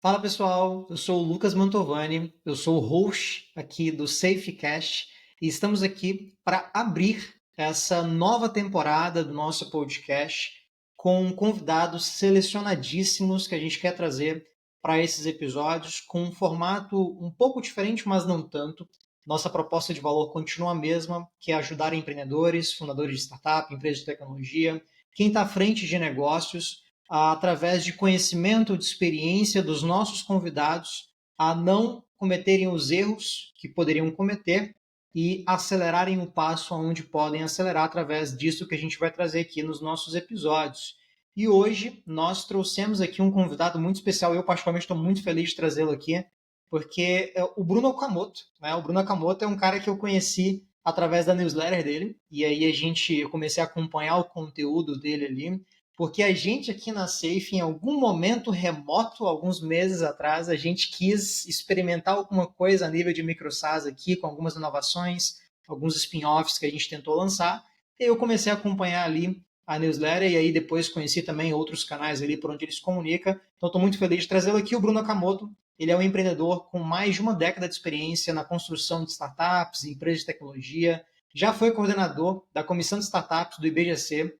Fala pessoal, eu sou o Lucas Mantovani, eu sou o host aqui do SafeCast e estamos aqui para abrir essa nova temporada do nosso podcast com convidados selecionadíssimos que a gente quer trazer para esses episódios com um formato um pouco diferente, mas não tanto. Nossa proposta de valor continua a mesma, que é ajudar empreendedores, fundadores de startup, empresas de tecnologia, quem está à frente de negócios através de conhecimento, de experiência dos nossos convidados, a não cometerem os erros que poderiam cometer e acelerarem o passo aonde podem acelerar através disso que a gente vai trazer aqui nos nossos episódios. E hoje nós trouxemos aqui um convidado muito especial. Eu, particularmente, estou muito feliz de trazê-lo aqui, porque é o Bruno Okamoto. Né? O Bruno Okamoto é um cara que eu conheci através da newsletter dele, e aí eu comecei a acompanhar o conteúdo dele ali, porque a gente aqui na Safe, em algum momento remoto, alguns meses atrás, a gente quis experimentar alguma coisa a nível de micro SaaS aqui, com algumas inovações, alguns spin-offs que a gente tentou lançar. E eu comecei a acompanhar ali a newsletter e aí depois conheci também outros canais ali por onde ele se comunica. Então estou muito feliz de trazê-lo aqui, o Bruno Akamoto. Ele é um empreendedor com mais de uma década de experiência na construção de startups, empresas de tecnologia. Já foi coordenador da comissão de startups do IBGC,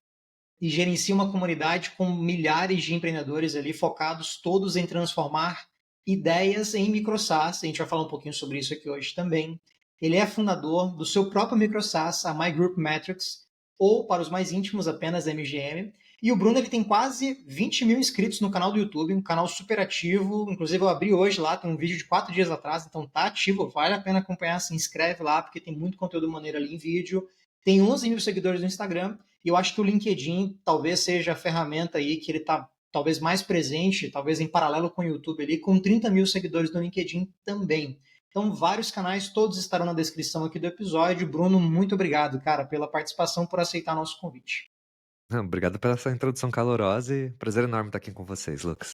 e gerencia uma comunidade com milhares de empreendedores ali focados todos em transformar ideias em micro-SaaS. A gente vai falar um pouquinho sobre isso aqui hoje também. Ele é fundador do seu próprio micro-SaaS, a My Group Metrics, ou para os mais íntimos apenas MGM. E o Bruno ele tem quase 20 mil inscritos no canal do YouTube, um canal super ativo. Inclusive eu abri hoje lá, tem um vídeo de 4 dias atrás, então tá ativo, vale a pena acompanhar, se inscreve lá, porque tem muito conteúdo maneiro ali em vídeo. Tem 11 mil seguidores no Instagram e eu acho que o LinkedIn talvez seja a ferramenta aí que ele está talvez mais presente, talvez em paralelo com o YouTube ali, com 30 mil seguidores no LinkedIn também. Então, vários canais, todos estarão na descrição aqui do episódio. Bruno, muito obrigado, cara, pela participação, por aceitar nosso convite. Obrigado pela essa introdução calorosa e prazer enorme estar aqui com vocês, Lucas.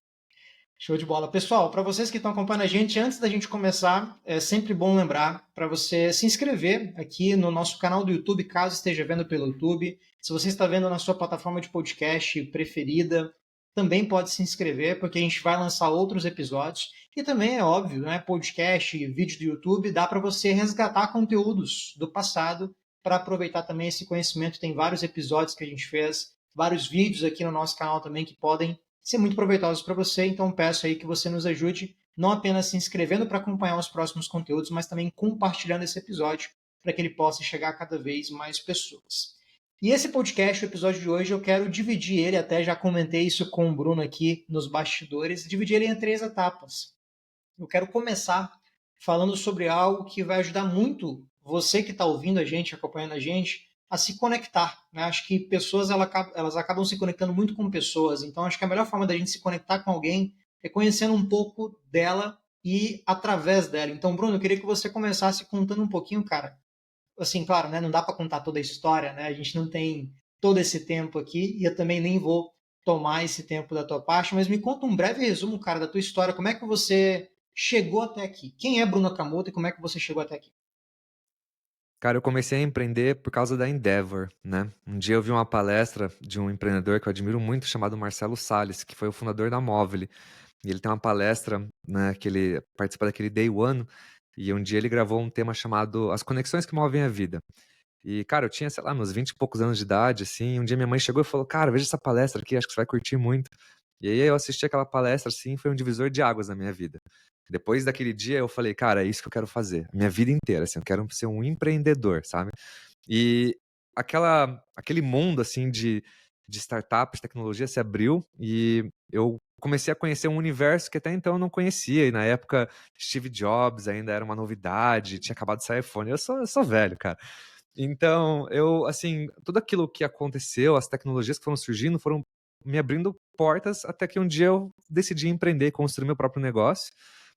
Show de bola. Pessoal, para vocês que estão acompanhando a gente, antes da gente começar, é sempre bom lembrar para você se inscrever aqui no nosso canal do YouTube, caso esteja vendo pelo YouTube. Se você está vendo na sua plataforma de podcast preferida, também pode se inscrever, porque a gente vai lançar outros episódios. E também é óbvio, né? Podcast, vídeo do YouTube, dá para você resgatar conteúdos do passado para aproveitar também esse conhecimento. Tem vários episódios que a gente fez, vários vídeos aqui no nosso canal também que podem ser muito proveitosos para você, então peço aí que você nos ajude não apenas se inscrevendo para acompanhar os próximos conteúdos, mas também compartilhando esse episódio para que ele possa chegar a cada vez mais pessoas. E esse podcast, o episódio de hoje, eu quero dividir ele, até já comentei isso com o Bruno aqui nos bastidores, dividir ele em 3 etapas. Eu quero começar falando sobre algo que vai ajudar muito você que está ouvindo a gente, acompanhando a gente, a se conectar. Né? Acho que pessoas elas acabam se conectando muito com pessoas, então acho que a melhor forma da gente se conectar com alguém é conhecendo um pouco dela e através dela. Então, Bruno, eu queria que você começasse contando um pouquinho, cara. Assim, claro, né, não dá para contar toda a história, né? A gente não tem todo esse tempo aqui e eu também nem vou tomar esse tempo da tua parte, mas me conta um breve resumo, cara, da tua história. Como é que você chegou até aqui? Quem é Bruno Okamoto e como é que você chegou até aqui? Cara, eu comecei a empreender por causa da Endeavor, né? Um dia eu vi uma palestra de um empreendedor que eu admiro muito, chamado Marcelo Salles, que foi o fundador da Movile. E ele tem uma palestra, né, que ele participa daquele Day One, e um dia ele gravou um tema chamado As Conexões que Movem a Vida. E, cara, eu tinha, sei lá, meus 20 e poucos anos de idade, assim, e um dia minha mãe chegou e falou, cara, veja essa palestra aqui, acho que você vai curtir muito. E aí eu assisti aquela palestra, assim, foi um divisor de águas na minha vida. Depois daquele dia eu falei, cara, é isso que eu quero fazer, a minha vida inteira, assim, eu quero ser um empreendedor, sabe? E aquele mundo, assim, de startups, tecnologia se abriu e eu comecei a conhecer um universo que até então eu não conhecia. E na época, Steve Jobs ainda era uma novidade, tinha acabado de sair iPhone. Eu sou velho, cara. Então, eu, assim, tudo aquilo que aconteceu, as tecnologias que foram surgindo, foram me abrindo portas até que um dia eu decidi empreender, construir meu próprio negócio.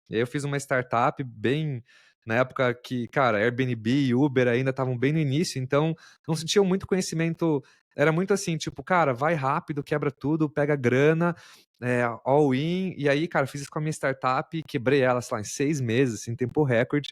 E aí eu fiz uma startup bem na época que, cara, Airbnb e Uber ainda estavam bem no início, então não sentiam muito conhecimento. Era muito assim, tipo, cara, vai rápido, quebra tudo, pega grana, all in. E aí, cara, fiz isso com a minha startup, quebrei ela, sei lá, em 6 meses, assim, tempo recorde.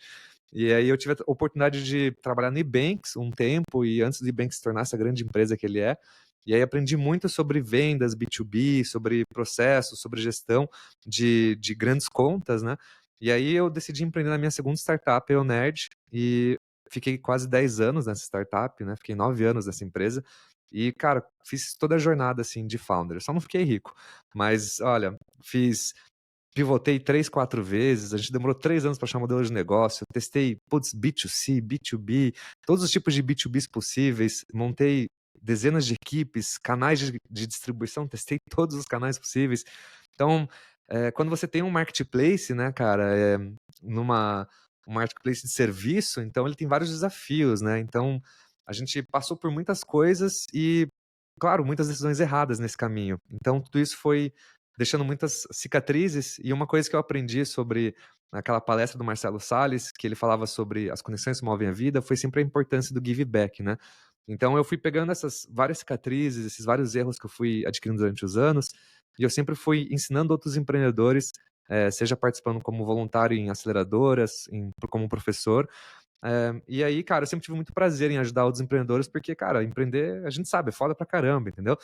E aí eu tive a oportunidade de trabalhar no Ebanks um tempo, e antes do Ebanks se tornar essa grande empresa que ele é, E aí aprendi muito sobre vendas B2B, sobre processos, sobre gestão de grandes contas, né? E aí eu decidi empreender na minha segunda startup, a Nerd, e fiquei quase 10 anos nessa startup, né? Fiquei 9 anos nessa empresa. E, cara, fiz toda a jornada, assim, de founder. Só não fiquei rico. Mas, olha, pivotei 3, 4 vezes, a gente demorou 3 anos para achar um modelo de negócio, testei, putz, B2C, B2B, todos os tipos de B2Bs possíveis, montei dezenas de equipes, canais de distribuição, testei todos os canais possíveis. Então, quando você tem um marketplace, né, cara, numa um marketplace de serviço, então ele tem vários desafios, né? Então, a gente passou por muitas coisas e, claro, muitas decisões erradas nesse caminho. Então, tudo isso foi deixando muitas cicatrizes, e uma coisa que eu aprendi sobre aquela palestra do Marcelo Salles, que ele falava sobre as conexões que movem a vida, foi sempre a importância do give back, né? Então eu fui pegando essas várias cicatrizes, esses vários erros que eu fui adquirindo durante os anos, e eu sempre fui ensinando outros empreendedores, seja participando como voluntário em aceleradoras, como professor, e aí, cara, eu sempre tive muito prazer em ajudar outros empreendedores, porque, cara, empreender, a gente sabe, é foda pra caramba, entendeu?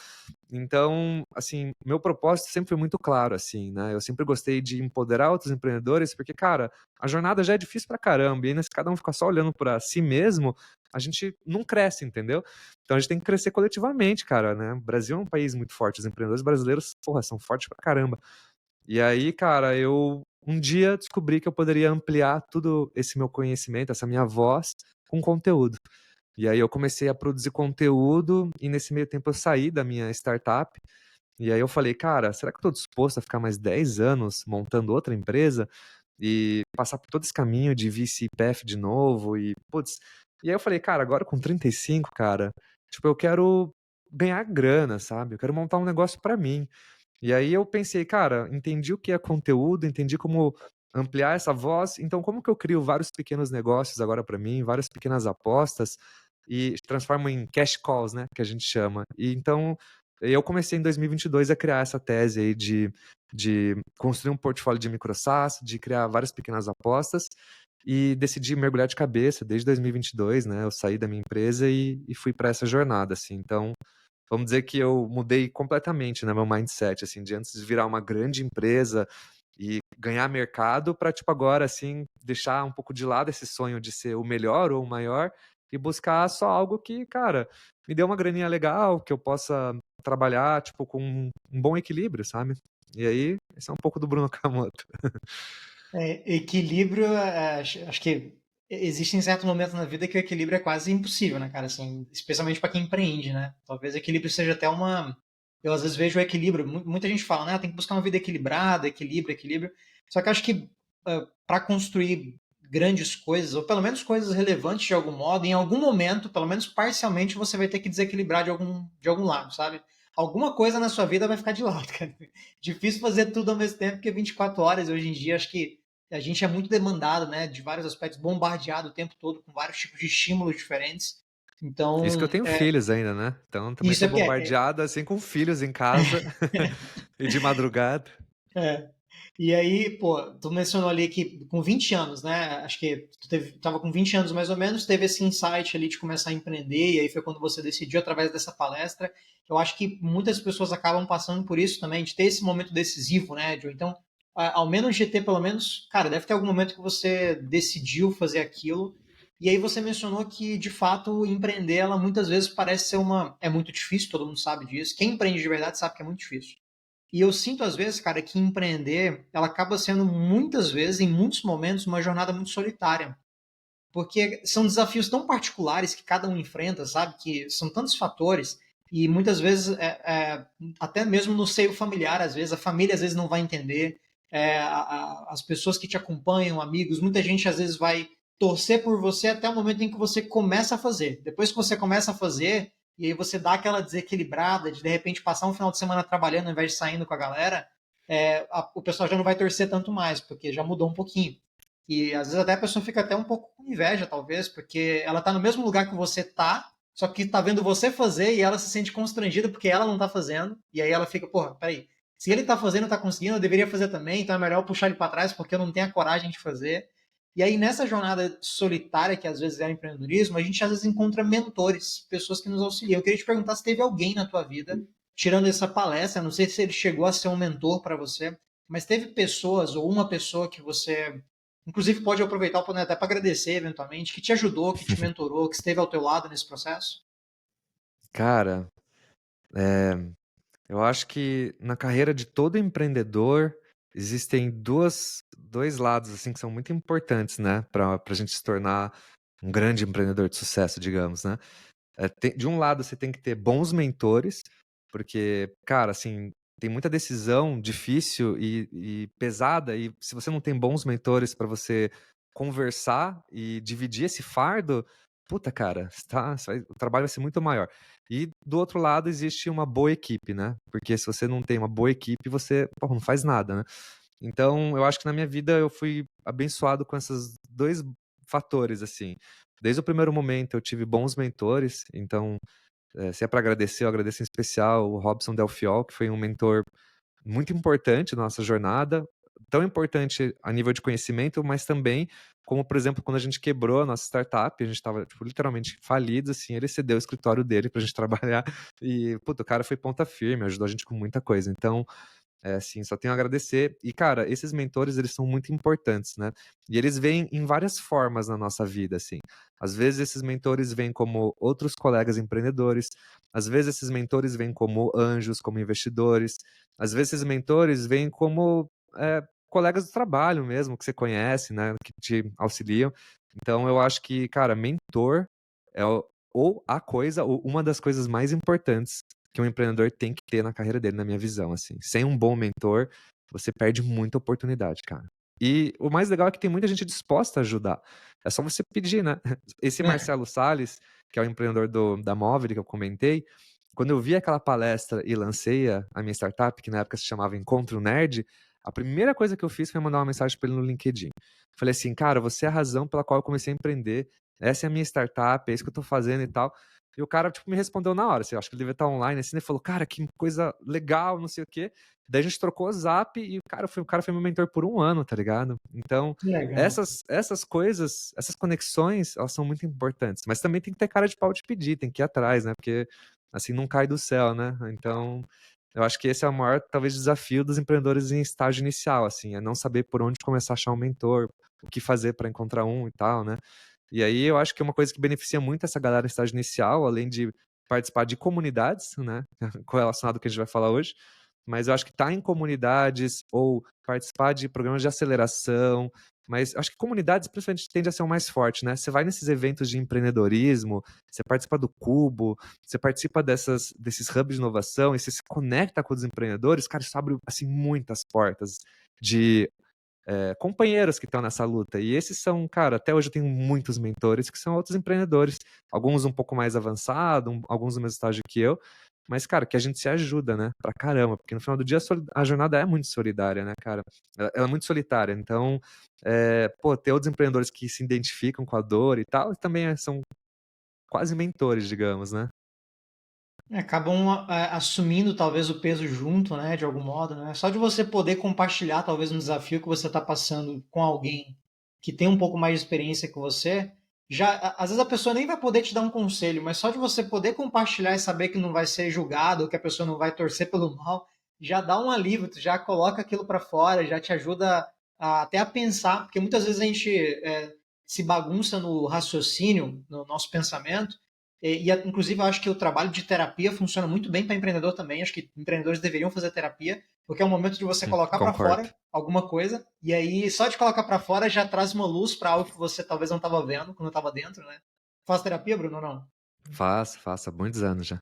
Então, assim, meu propósito sempre foi muito claro, assim, né? Eu sempre gostei de empoderar outros empreendedores, porque, cara, a jornada já é difícil pra caramba, e ainda se cada um ficar só olhando pra si mesmo, a gente não cresce, entendeu? Então a gente tem que crescer coletivamente, cara, né? O Brasil é um país muito forte, os empreendedores brasileiros, porra, são fortes pra caramba. E aí, cara, eu um dia descobri que eu poderia ampliar tudo esse meu conhecimento, essa minha voz, com conteúdo. E aí eu comecei a produzir conteúdo e nesse meio tempo eu saí da minha startup. E aí eu falei, cara, será que eu estou disposto a ficar mais 10 anos montando outra empresa e passar por todo esse caminho de VC path de novo e putz. E aí eu falei, cara, agora com 35, cara, tipo, eu quero ganhar grana, sabe? Eu quero montar um negócio pra mim. E aí eu pensei, cara, entendi o que é conteúdo, entendi como ampliar essa voz, então como que eu crio vários pequenos negócios agora para mim, várias pequenas apostas e transformo em cash calls, né, que a gente chama. E então eu comecei em 2022 a criar essa tese aí de construir um portfólio de micro SaaS, de criar várias pequenas apostas e decidi mergulhar de cabeça desde 2022, né, eu saí da minha empresa e fui para essa jornada, assim, então vamos dizer que eu mudei completamente, né, meu mindset, assim, de antes de virar uma grande empresa e ganhar mercado para, tipo, agora, assim, deixar um pouco de lado esse sonho de ser o melhor ou o maior e buscar só algo que, cara, me dê uma graninha legal, que eu possa trabalhar, tipo, com um bom equilíbrio, sabe? E aí, esse é um pouco do Bruno Kamoto. Equilíbrio, acho que existem certos momentos na vida que o equilíbrio é quase impossível, né, cara? Assim, especialmente para quem empreende, né? Talvez equilíbrio seja até uma. Eu às vezes vejo o equilíbrio. Muita gente fala, né? Tem que buscar uma vida equilibrada, equilíbrio, equilíbrio. Só que eu acho que para construir grandes coisas, ou pelo menos coisas relevantes de algum modo, em algum momento, pelo menos parcialmente, você vai ter que desequilibrar de algum lado, sabe? Alguma coisa na sua vida vai ficar de lado, cara. Difícil fazer tudo ao mesmo tempo, porque 24 horas hoje em dia, acho que a gente é muito demandado, né, de vários aspectos, bombardeado o tempo todo com vários tipos de estímulos diferentes. Isso que eu Então, tenho filhos ainda, né? Então também isso sou é porque bombardeado, assim, com filhos em casa e de madrugada. é. E aí, pô, tu mencionou ali que com 20 anos, né? Acho que tava com 20 anos mais ou menos, teve esse insight ali de começar a empreender, e aí foi quando você decidiu através dessa palestra. Eu acho que muitas pessoas acabam passando por isso também, de ter esse momento decisivo, né? Então, ao menos de ter pelo menos, cara, deve ter algum momento que você decidiu fazer aquilo. E aí você mencionou que, de fato, empreender, ela muitas vezes parece ser uma. É muito difícil, todo mundo sabe disso. Quem empreende de verdade sabe que é muito difícil. E eu sinto às vezes, cara, que empreender, ela acaba sendo muitas vezes, em muitos momentos, uma jornada muito solitária. Porque são desafios tão particulares que cada um enfrenta, sabe? Que são tantos fatores e muitas vezes, até mesmo no seio familiar, às vezes, a família às vezes não vai entender, as pessoas que te acompanham, amigos, muita gente às vezes vai torcer por você até o momento em que você começa a fazer. Depois que você começa a fazer, e aí você dá aquela desequilibrada de repente passar um final de semana trabalhando ao invés de saindo com a galera, o pessoal já não vai torcer tanto mais, porque já mudou um pouquinho. E às vezes até a pessoa fica até um pouco com inveja, talvez, porque ela tá no mesmo lugar que você tá, só que tá vendo você fazer e ela se sente constrangida porque ela não tá fazendo. E aí ela fica, porra, peraí, se ele tá fazendo, tá conseguindo, eu deveria fazer também, então é melhor eu puxar ele para trás porque eu não tenho a coragem de fazer. E aí, nessa jornada solitária, que às vezes é o empreendedorismo, a gente às vezes encontra mentores, pessoas que nos auxiliam. Eu queria te perguntar se teve alguém na tua vida, tirando essa palestra, não sei se ele chegou a ser um mentor para você, mas teve pessoas ou uma pessoa que você, inclusive, pode aproveitar o oportunidade até para agradecer eventualmente, que te ajudou, que te mentorou, que esteve ao teu lado nesse processo? Cara, eh, eu acho que na carreira de todo empreendedor existem 2 lados, assim, que são muito importantes, né, pra gente se tornar um grande empreendedor de sucesso, digamos, né. De um lado você tem que ter bons mentores, porque, cara, assim, tem muita decisão difícil e pesada, e se você não tem bons mentores para você conversar e dividir esse fardo, puta, cara, o trabalho vai ser muito maior. E do outro lado existe uma boa equipe, né? Porque se você não tem uma boa equipe, você, porra, não faz nada, né? Então, eu acho que na minha vida eu fui abençoado com esses 2 fatores, assim. Desde o primeiro momento eu tive bons mentores, então, se é para agradecer, eu agradeço em especial o Robson Delfiol, que foi um mentor muito importante na nossa jornada, tão importante a nível de conhecimento, mas também como, por exemplo, quando a gente quebrou a nossa startup, a gente estava, tipo, literalmente falido, assim, ele cedeu o escritório dele pra gente trabalhar e, puta, o cara foi ponta firme, ajudou a gente com muita coisa. Então, assim, só tenho a agradecer. E, cara, esses mentores, eles são muito importantes, né? E eles vêm em várias formas na nossa vida, assim. Às vezes esses mentores vêm como outros colegas empreendedores, às vezes esses mentores vêm como anjos, como investidores, às vezes esses mentores vêm como colegas do trabalho mesmo, que você conhece, né? Que te auxiliam. Então, eu acho que, cara, mentor é ou a coisa, ou uma das coisas mais importantes que um empreendedor tem que ter na carreira dele, na minha visão, assim. Sem um bom mentor, você perde muita oportunidade, cara. E o mais legal é que tem muita gente disposta a ajudar. É só você pedir, né? Esse É, Marcelo Salles, que é o empreendedor da Móvel que eu comentei, quando eu vi aquela palestra e lancei a minha startup, que na época se chamava Encontro Nerd, a primeira coisa que eu fiz foi mandar uma mensagem para ele no LinkedIn. Falei assim, cara, você é a razão pela qual eu comecei a empreender. Essa é a minha startup, é isso que eu tô fazendo e tal. E o cara, tipo, me respondeu na hora, assim, eu acho que ele devia estar online, assim, ele falou, cara, que coisa legal, não sei o quê. Daí a gente trocou o zap e o cara foi meu mentor por 1 ano, tá ligado? Então, que legal. essas coisas, essas conexões, elas são muito importantes. Mas também tem que ter cara de pau de pedir, tem que ir atrás, né? Porque, assim, não cai do céu, né? Então, eu acho que esse é o maior, talvez, desafio dos empreendedores em estágio inicial, assim, é não saber por onde começar a achar um mentor, o que fazer para encontrar um e tal, né? E aí eu acho que é uma coisa que beneficia muito essa galera em estágio inicial, além de participar de comunidades, né, correlacionado ao que a gente vai falar hoje, mas eu acho que estar em comunidades ou participar de programas de aceleração, mas acho que comunidades principalmente tende a ser o mais forte, né? Você vai nesses eventos de empreendedorismo, você participa do Cubo, você participa desses hubs de inovação e você se conecta com os empreendedores, cara, isso abre assim muitas portas de companheiros que estão nessa luta. E esses são, cara, até hoje eu tenho muitos mentores que são outros empreendedores, alguns um pouco mais avançados, alguns do mesmo estágio que eu, mas, cara, que a gente se ajuda, né? Pra caramba, porque no final do dia a jornada é muito solidária, né, cara? Ela é muito solitária. Então, pô, ter outros empreendedores que se identificam com a dor e tal, também são quase mentores, digamos, né? Acabam assumindo talvez o peso junto, né, de algum modo, né? Só de você poder compartilhar talvez um desafio que você está passando com alguém que tem um pouco mais de experiência que você, às vezes a pessoa nem vai poder te dar um conselho, mas só de você poder compartilhar e saber que não vai ser julgado, que a pessoa não vai torcer pelo mal, já dá um alívio, tu já coloca aquilo para fora, já te ajuda até a pensar, porque muitas vezes a gente se bagunça no raciocínio, no nosso pensamento inclusive, eu acho que o trabalho de terapia funciona muito bem para empreendedor também. Acho que empreendedores deveriam fazer terapia, porque é um momento de você colocar para Concordo. fora alguma coisa, e aí só de colocar para fora já traz uma luz para algo que você talvez não estava vendo quando estava dentro, né? Faz terapia, Bruno, ou não? Faço, há muitos anos já.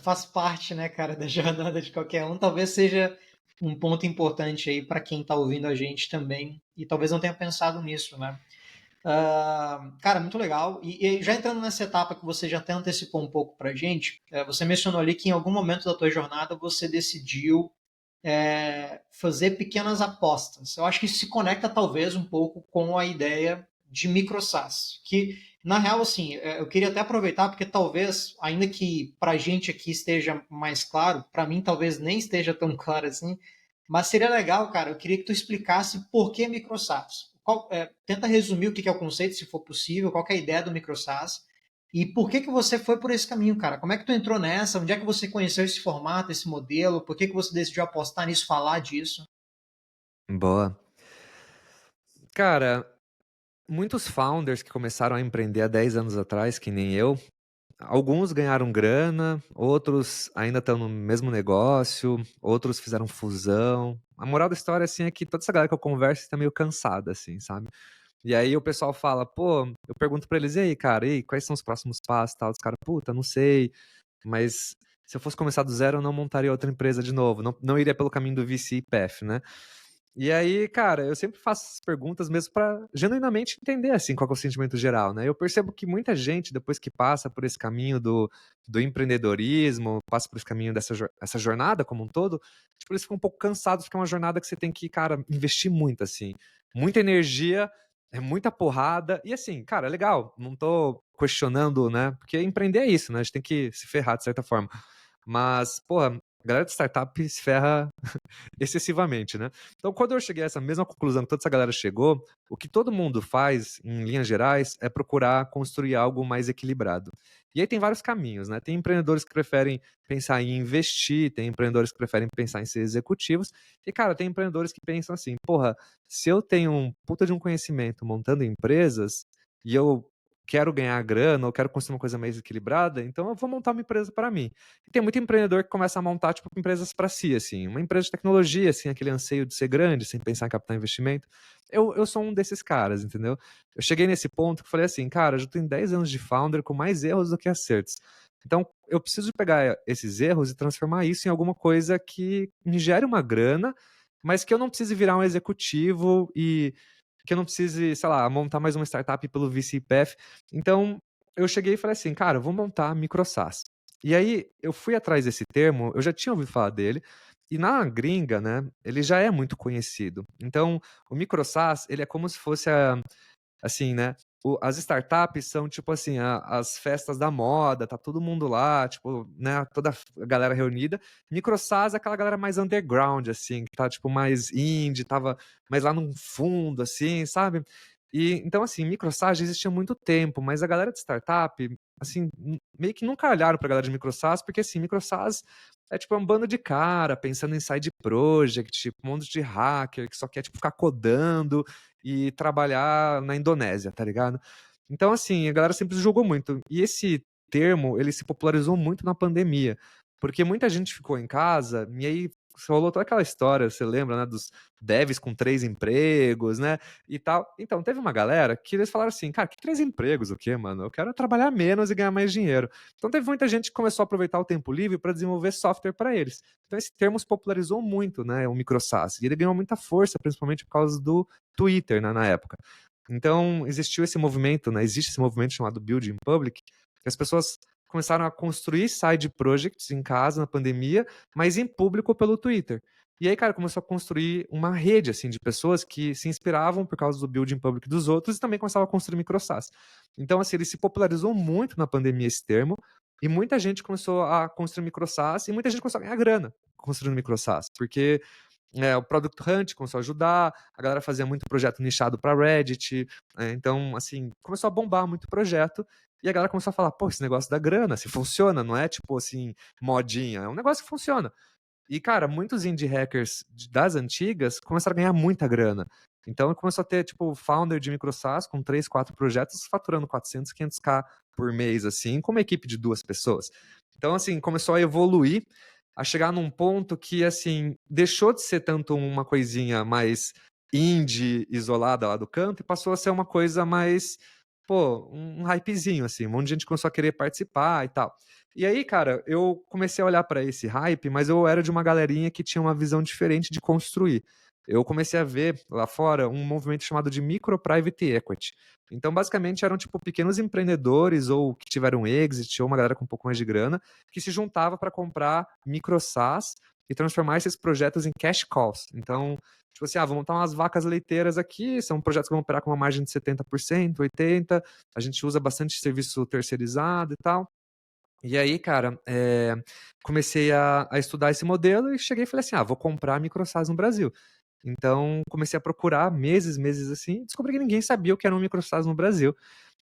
Faz parte, né, cara, da jornada de qualquer um. Talvez seja um ponto importante aí para quem está ouvindo a gente também, e talvez não tenha pensado nisso, né? Cara, muito legal. E já entrando nessa etapa que você já até antecipou um pouco para a gente, você mencionou ali que em algum momento da tua jornada você decidiu fazer pequenas apostas. Eu acho que isso se conecta talvez um pouco com a ideia de microsas, que na real, assim, eu queria até aproveitar porque talvez, ainda que para a gente aqui esteja mais claro, para mim talvez nem esteja tão claro assim, mas seria legal, cara, eu queria que tu explicasse por que microsas. tenta resumir o que é o conceito, se for possível, qual que é a ideia do microsas e por que você foi por esse caminho, cara? Como é que tu entrou nessa? Onde é que você conheceu esse formato, esse modelo? Por que você decidiu apostar nisso, falar disso? Boa. Cara, muitos founders que começaram a empreender há 10 anos atrás, que nem eu, alguns ganharam grana, outros ainda estão no mesmo negócio, outros fizeram fusão. A moral da história, assim, é que toda essa galera que eu converso está meio cansada, assim, sabe? E aí o pessoal fala, pô, eu pergunto pra eles, e aí, cara, e aí, quais são os próximos passos e tal? Os caras, puta, não sei, mas se eu fosse começar do zero, eu não montaria outra empresa de novo, não iria pelo caminho do VC e PEF, né? E aí, cara, eu sempre faço essas perguntas mesmo pra genuinamente entender, assim, qual que é o sentimento geral, né? Eu percebo que muita gente, depois que passa por esse caminho do empreendedorismo, passa por esse caminho essa jornada como um todo, tipo, eles ficam um pouco cansados, porque é uma jornada que você tem que, cara, investir muito, assim. Muita energia, é muita porrada, e assim, cara, é legal, não tô questionando, né? Porque empreender é isso, né? A gente tem que se ferrar de certa forma. Mas, porra, a galera de startup se ferra excessivamente, né? Então, quando eu cheguei a essa mesma conclusão que toda essa galera chegou, o que todo mundo faz, em linhas gerais, é procurar construir algo mais equilibrado. E aí tem vários caminhos, né? Tem empreendedores que preferem pensar em investir, tem empreendedores que preferem pensar em ser executivos, e, cara, tem empreendedores que pensam assim, porra, se eu tenho um puta de um conhecimento montando empresas, e eu quero ganhar grana, ou quero construir uma coisa mais equilibrada, então eu vou montar uma empresa para mim. E tem muito empreendedor que começa a montar, tipo, empresas para si, assim. Uma empresa de tecnologia, assim, aquele anseio de ser grande, sem pensar em captar investimento. Eu sou um desses caras, entendeu? Eu cheguei nesse ponto que falei assim, cara, eu já tenho 10 anos de founder com mais erros do que acertos. Então, eu preciso pegar esses erros e transformar isso em alguma coisa que me gere uma grana, mas que eu não precise virar um executivo e que eu não precise, sei lá, montar mais uma startup pelo VCPF. Então, eu cheguei e falei assim, cara, eu vou montar a MicroSaaS. E aí, eu fui atrás desse termo, eu já tinha ouvido falar dele, e na gringa, né, ele já é muito conhecido. Então, o MicroSaaS, ele é como se fosse assim, né? As startups são tipo assim, as festas da moda, tá todo mundo lá, tipo, né? Toda a galera reunida. MicroSaaS é aquela galera mais underground, assim, que tá tipo mais indie, tava mais lá no fundo, assim, sabe? E então, assim, MicroSaaS já existia há muito tempo, mas a galera de startup, assim, meio que nunca olharam pra galera de MicroSaaS, porque assim, MicroSaaS é tipo um bando de cara pensando em side project, tipo, um monte de hacker que só quer tipo ficar codando e trabalhar na Indonésia, tá ligado? Então, assim, a galera sempre julgou muito. E esse termo, ele se popularizou muito na pandemia, porque muita gente ficou em casa e aí rolou toda aquela história, você lembra, né, dos devs com 3 empregos, né, e tal. Então, teve uma galera que eles falaram assim, cara, que 3 empregos, o quê, mano? Eu quero trabalhar menos e ganhar mais dinheiro. Então, teve muita gente que começou a aproveitar o tempo livre para desenvolver software para eles. Então, esse termo se popularizou muito, né, o microsas, e ele ganhou muita força, principalmente por causa do Twitter, né, na época. Então, existiu esse movimento, né, existe esse movimento chamado Building Public, que as pessoas começaram a construir side projects em casa na pandemia, mas em público pelo Twitter. E aí, cara, começou a construir uma rede assim de pessoas que se inspiravam por causa do building public dos outros e também começavam a construir microsas. Então, assim, ele se popularizou muito na pandemia esse termo, e muita gente começou a construir microsas e muita gente começou a ganhar grana construindo microsas, porque o Product Hunt começou a ajudar, a galera fazia muito projeto nichado para Reddit, então, assim, começou a bombar muito projeto, e a galera começou a falar, pô, esse negócio dá grana, se funciona, não é tipo assim, modinha, é um negócio que funciona. E, cara, muitos indie hackers das antigas começaram a ganhar muita grana. Então, começou a ter, tipo, founder de microsas com 3, 4 projetos, faturando 400, 500k por mês, assim, com uma equipe de 2 pessoas. Então, assim, começou a evoluir, a chegar num ponto que, assim, deixou de ser tanto uma coisinha mais indie, isolada lá do canto, e passou a ser uma coisa mais, pô, um hypezinho, assim, um monte de gente começou a querer participar e tal. E aí, cara, eu comecei a olhar para esse hype, mas eu era de uma galerinha que tinha uma visão diferente de construir. Eu comecei a ver lá fora um movimento chamado de micro private equity. Então, basicamente, eram tipo pequenos empreendedores ou que tiveram exit, ou uma galera com um pouco mais de grana, que se juntava para comprar micro SaaS e transformar esses projetos em cash calls. Então, tipo assim, vamos montar umas vacas leiteiras aqui, são projetos que vão operar com uma margem de 70%, 80%, a gente usa bastante serviço terceirizado e tal. E aí, cara, comecei a estudar esse modelo e cheguei e falei assim, vou comprar a MicroSAS no Brasil. Então, comecei a procurar meses assim, descobri que ninguém sabia o que era um micro-SaaS no Brasil.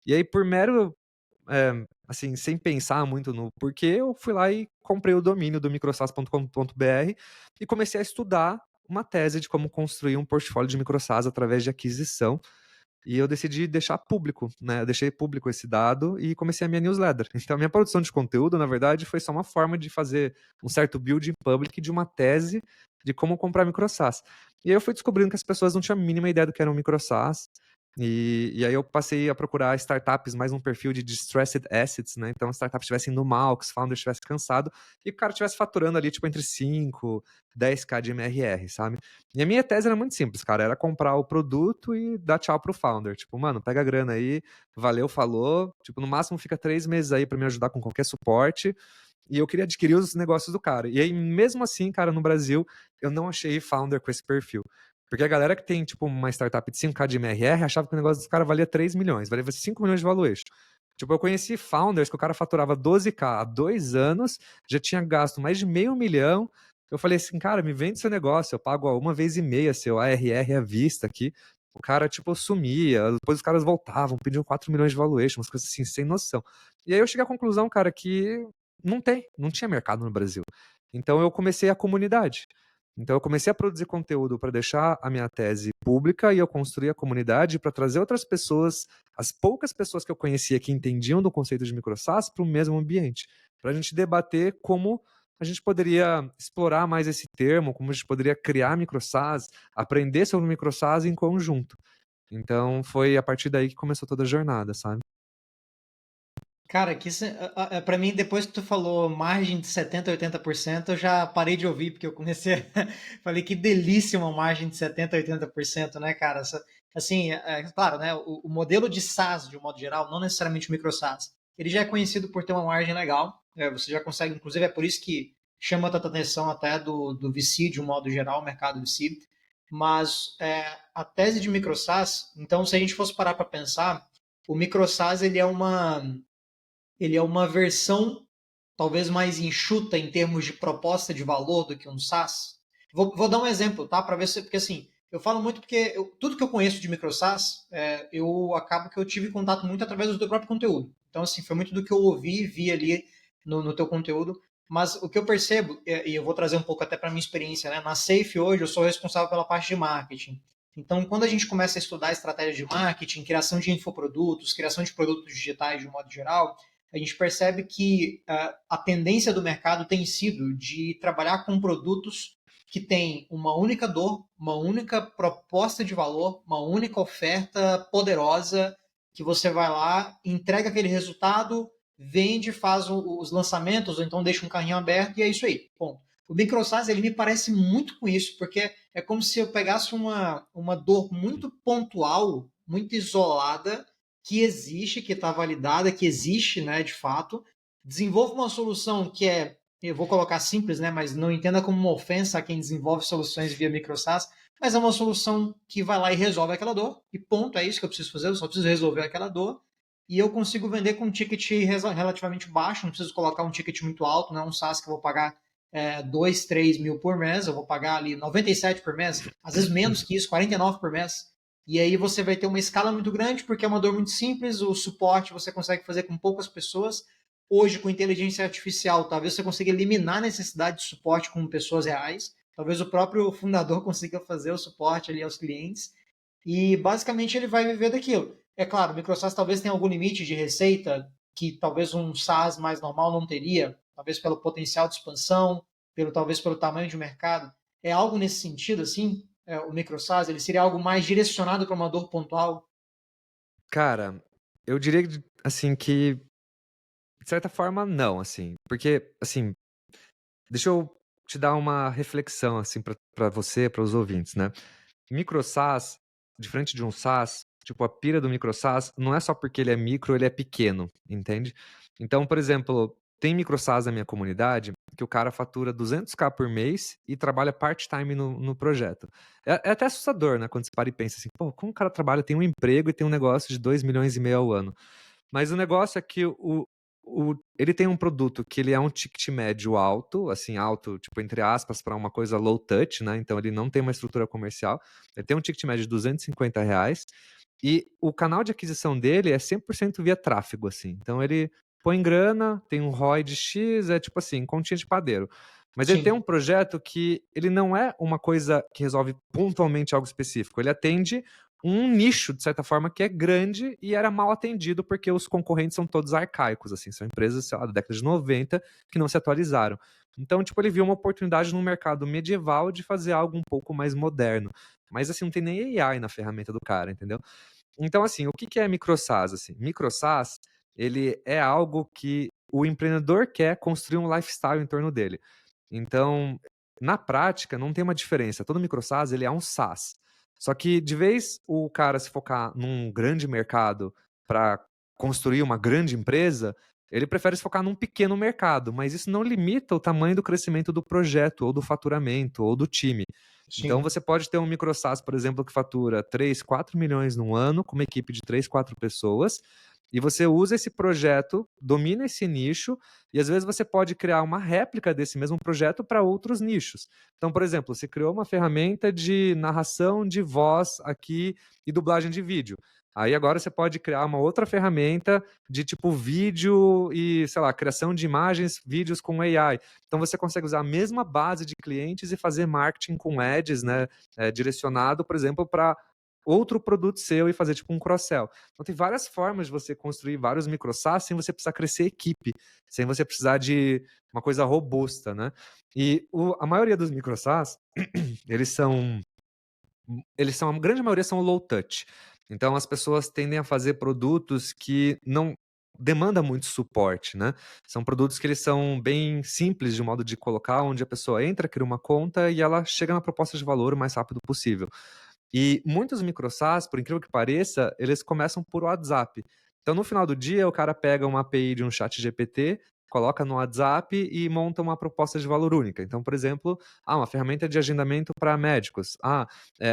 E aí, por mero, assim, sem pensar muito no porquê, eu fui lá e comprei o domínio do microsas.com.br e comecei a estudar uma tese de como construir um portfólio de micro-SaaS através de aquisição. E eu decidi deixar público, né? Eu deixei público esse dado e comecei a minha newsletter. Então, a minha produção de conteúdo, na verdade, foi só uma forma de fazer um certo build in public de uma tese de como comprar micro-SaaS. E aí eu fui descobrindo que as pessoas não tinham a mínima ideia do que era um micro-SaaS. E aí eu passei a procurar startups mais um perfil de distressed assets, né? Então, as startups estivessem no mal, que os founders estivessem cansados e o cara estivesse faturando ali, tipo, entre 5, 10k de MRR, sabe? E a minha tese era muito simples, cara. Era comprar o produto e dar tchau pro founder. Tipo, mano, pega a grana aí, valeu, falou. Tipo, no máximo fica 3 meses aí pra me ajudar com qualquer suporte. E eu queria adquirir os negócios do cara. E aí, mesmo assim, cara, no Brasil, eu não achei founder com esse perfil. Porque a galera que tem, tipo, uma startup de 5k de MRR achava que o negócio dos caras valia 3 milhões, valia 5 milhões de valuation. Tipo, eu conheci founders que o cara faturava 12k há 2 anos, já tinha gasto mais de meio milhão. Eu falei assim, cara, me vende seu negócio, eu pago 1,5 vezes seu ARR à vista aqui. O cara, tipo, sumia, depois os caras voltavam, pediam 4 milhões de valuation, umas coisas assim, sem noção. E aí eu cheguei à conclusão, cara, que não tinha mercado no Brasil. Então eu comecei a comunidade. Então eu comecei a produzir conteúdo para deixar a minha tese pública e eu construí a comunidade para trazer outras pessoas, as poucas pessoas que eu conhecia que entendiam do conceito de micro-SaaS para o mesmo ambiente, para a gente debater como a gente poderia explorar mais esse termo, como a gente poderia criar micro-SaaS, aprender sobre micro-SaaS em conjunto. Então foi a partir daí que começou toda a jornada, sabe? Cara, pra mim, depois que tu falou margem de 70, 80%, eu já parei de ouvir, porque eu comecei a... Falei que delícia uma margem de 70, 80%, né, cara? Assim, claro, né, o modelo de SaaS, de um modo geral, não necessariamente o micro SaaS, ele já é conhecido por ter uma margem legal, você já consegue, inclusive é por isso que chama tanta atenção até do VC, de um modo geral, o mercado VC, mas a tese de micro SaaS, então, se a gente fosse parar para pensar, o micro SaaS, ele é uma versão talvez mais enxuta em termos de proposta de valor do que um SaaS. Vou dar um exemplo, tá? Para ver se, porque assim, eu falo muito porque tudo que eu conheço de micro SaaS, eu acabo que eu tive contato muito através do teu próprio conteúdo. Então, assim, foi muito do que eu ouvi e vi ali no teu conteúdo. Mas o que eu percebo, e eu vou trazer um pouco até para minha experiência, né? Na Safe hoje eu sou responsável pela parte de marketing. Então, quando a gente começa a estudar estratégia de marketing, criação de infoprodutos, criação de produtos digitais de um modo geral, a gente percebe que a tendência do mercado tem sido de trabalhar com produtos que têm uma única dor, uma única proposta de valor, uma única oferta poderosa, que você vai lá, entrega aquele resultado, vende, faz os lançamentos, ou então deixa um carrinho aberto e é isso aí. Bom, o microsas ele me parece muito com isso, porque é como se eu pegasse uma dor muito pontual, muito isolada, que existe, que está validada, que existe, né, de fato. Desenvolva uma solução que eu vou colocar simples, né, mas não entenda como uma ofensa a quem desenvolve soluções via microsas, mas é uma solução que vai lá e resolve aquela dor, e ponto, é isso que eu preciso fazer, eu só preciso resolver aquela dor, e eu consigo vender com um ticket relativamente baixo, não preciso colocar um ticket muito alto, não é um SaaS que eu vou pagar 2, 3 mil por mês, eu vou pagar ali 97 por mês, às vezes menos que isso, 49 por mês. E aí você vai ter uma escala muito grande, porque é uma dor muito simples, o suporte você consegue fazer com poucas pessoas. Hoje, com inteligência artificial, talvez você consiga eliminar a necessidade de suporte com pessoas reais. Talvez o próprio fundador consiga fazer o suporte ali aos clientes. E basicamente ele vai viver daquilo. É claro, o microsas talvez tenha algum limite de receita que talvez um SaaS mais normal não teria, talvez pelo potencial de expansão, talvez pelo tamanho de mercado. É algo nesse sentido, assim? O microsas, ele seria algo mais direcionado para uma dor pontual? Cara, eu diria assim que de certa forma não, assim, porque assim, deixa eu te dar uma reflexão assim para você, para os ouvintes, né? Micro SaaS, diferente de um SaaS, tipo, a pira do micro SaaS não é só porque ele é micro, ele é pequeno, entende? Então, por exemplo, tem micro SaaS na minha comunidade que o cara fatura 200k por mês e trabalha part-time no projeto. É até assustador, né? Quando você para e pensa assim, pô, como o cara trabalha, tem um emprego e tem um negócio de 2,5 milhões ao ano. Mas o negócio é que ele tem um produto que ele é um ticket médio alto, assim, alto, tipo, entre aspas, para uma coisa low touch, né? Então ele não tem uma estrutura comercial. Ele tem um ticket médio de R$ 250 e o canal de aquisição dele é 100% via tráfego, assim. Então ele põe grana, tem um ROI de X, é tipo assim, continha de padeiro. Mas ele tem um Sim, projeto que ele não é uma coisa que resolve pontualmente algo específico. Ele atende um nicho, de certa forma, que é grande e era mal atendido porque os concorrentes são todos arcaicos, assim, são empresas, sei lá, da década de 90 que não se atualizaram. Então, tipo, ele viu uma oportunidade no mercado medieval de fazer algo um pouco mais moderno. Mas, assim, não tem nem AI na ferramenta do cara, entendeu? Então, assim, o que que é micro-SaaS, assim? Micro-SaaS, ele é algo que o empreendedor quer construir um lifestyle em torno dele. Então, na prática, não tem uma diferença. Todo micro SaaS, ele é um SaaS. Só que, de vez o cara se focar num grande mercado para construir uma grande empresa, ele prefere se focar num pequeno mercado, mas isso não limita o tamanho do crescimento do projeto, ou do faturamento, ou do time. Então, sim, você pode ter um micro SaaS, por exemplo, que fatura 3, 4 milhões no ano, com uma equipe de 3, 4 pessoas, e você usa esse projeto, domina esse nicho, e às vezes você pode criar uma réplica desse mesmo projeto para outros nichos. Então, por exemplo, você criou uma ferramenta de narração de voz aqui e dublagem de vídeo. Aí agora você pode criar uma outra ferramenta de tipo vídeo e, sei lá, criação de imagens, vídeos com AI. Então você consegue usar a mesma base de clientes e fazer marketing com ads, né, direcionado, por exemplo, para outro produto seu e fazer tipo um cross-sell. Então tem várias formas de você construir vários micro SaaS sem você precisar crescer equipe, sem você precisar de uma coisa robusta, né? E a maioria dos micro SaaS, eles são, a grande maioria são low touch. Então as pessoas tendem a fazer produtos que não demanda muito suporte, né? São produtos que eles são bem simples de modo de colocar, onde a pessoa entra, cria uma conta e ela chega na proposta de valor o mais rápido possível. E muitos micro-SaaS, por incrível que pareça, eles começam por WhatsApp. Então, no final do dia, o cara pega uma API de um chat GPT, coloca no WhatsApp e monta uma proposta de valor única. Então, por exemplo, uma ferramenta de agendamento para médicos.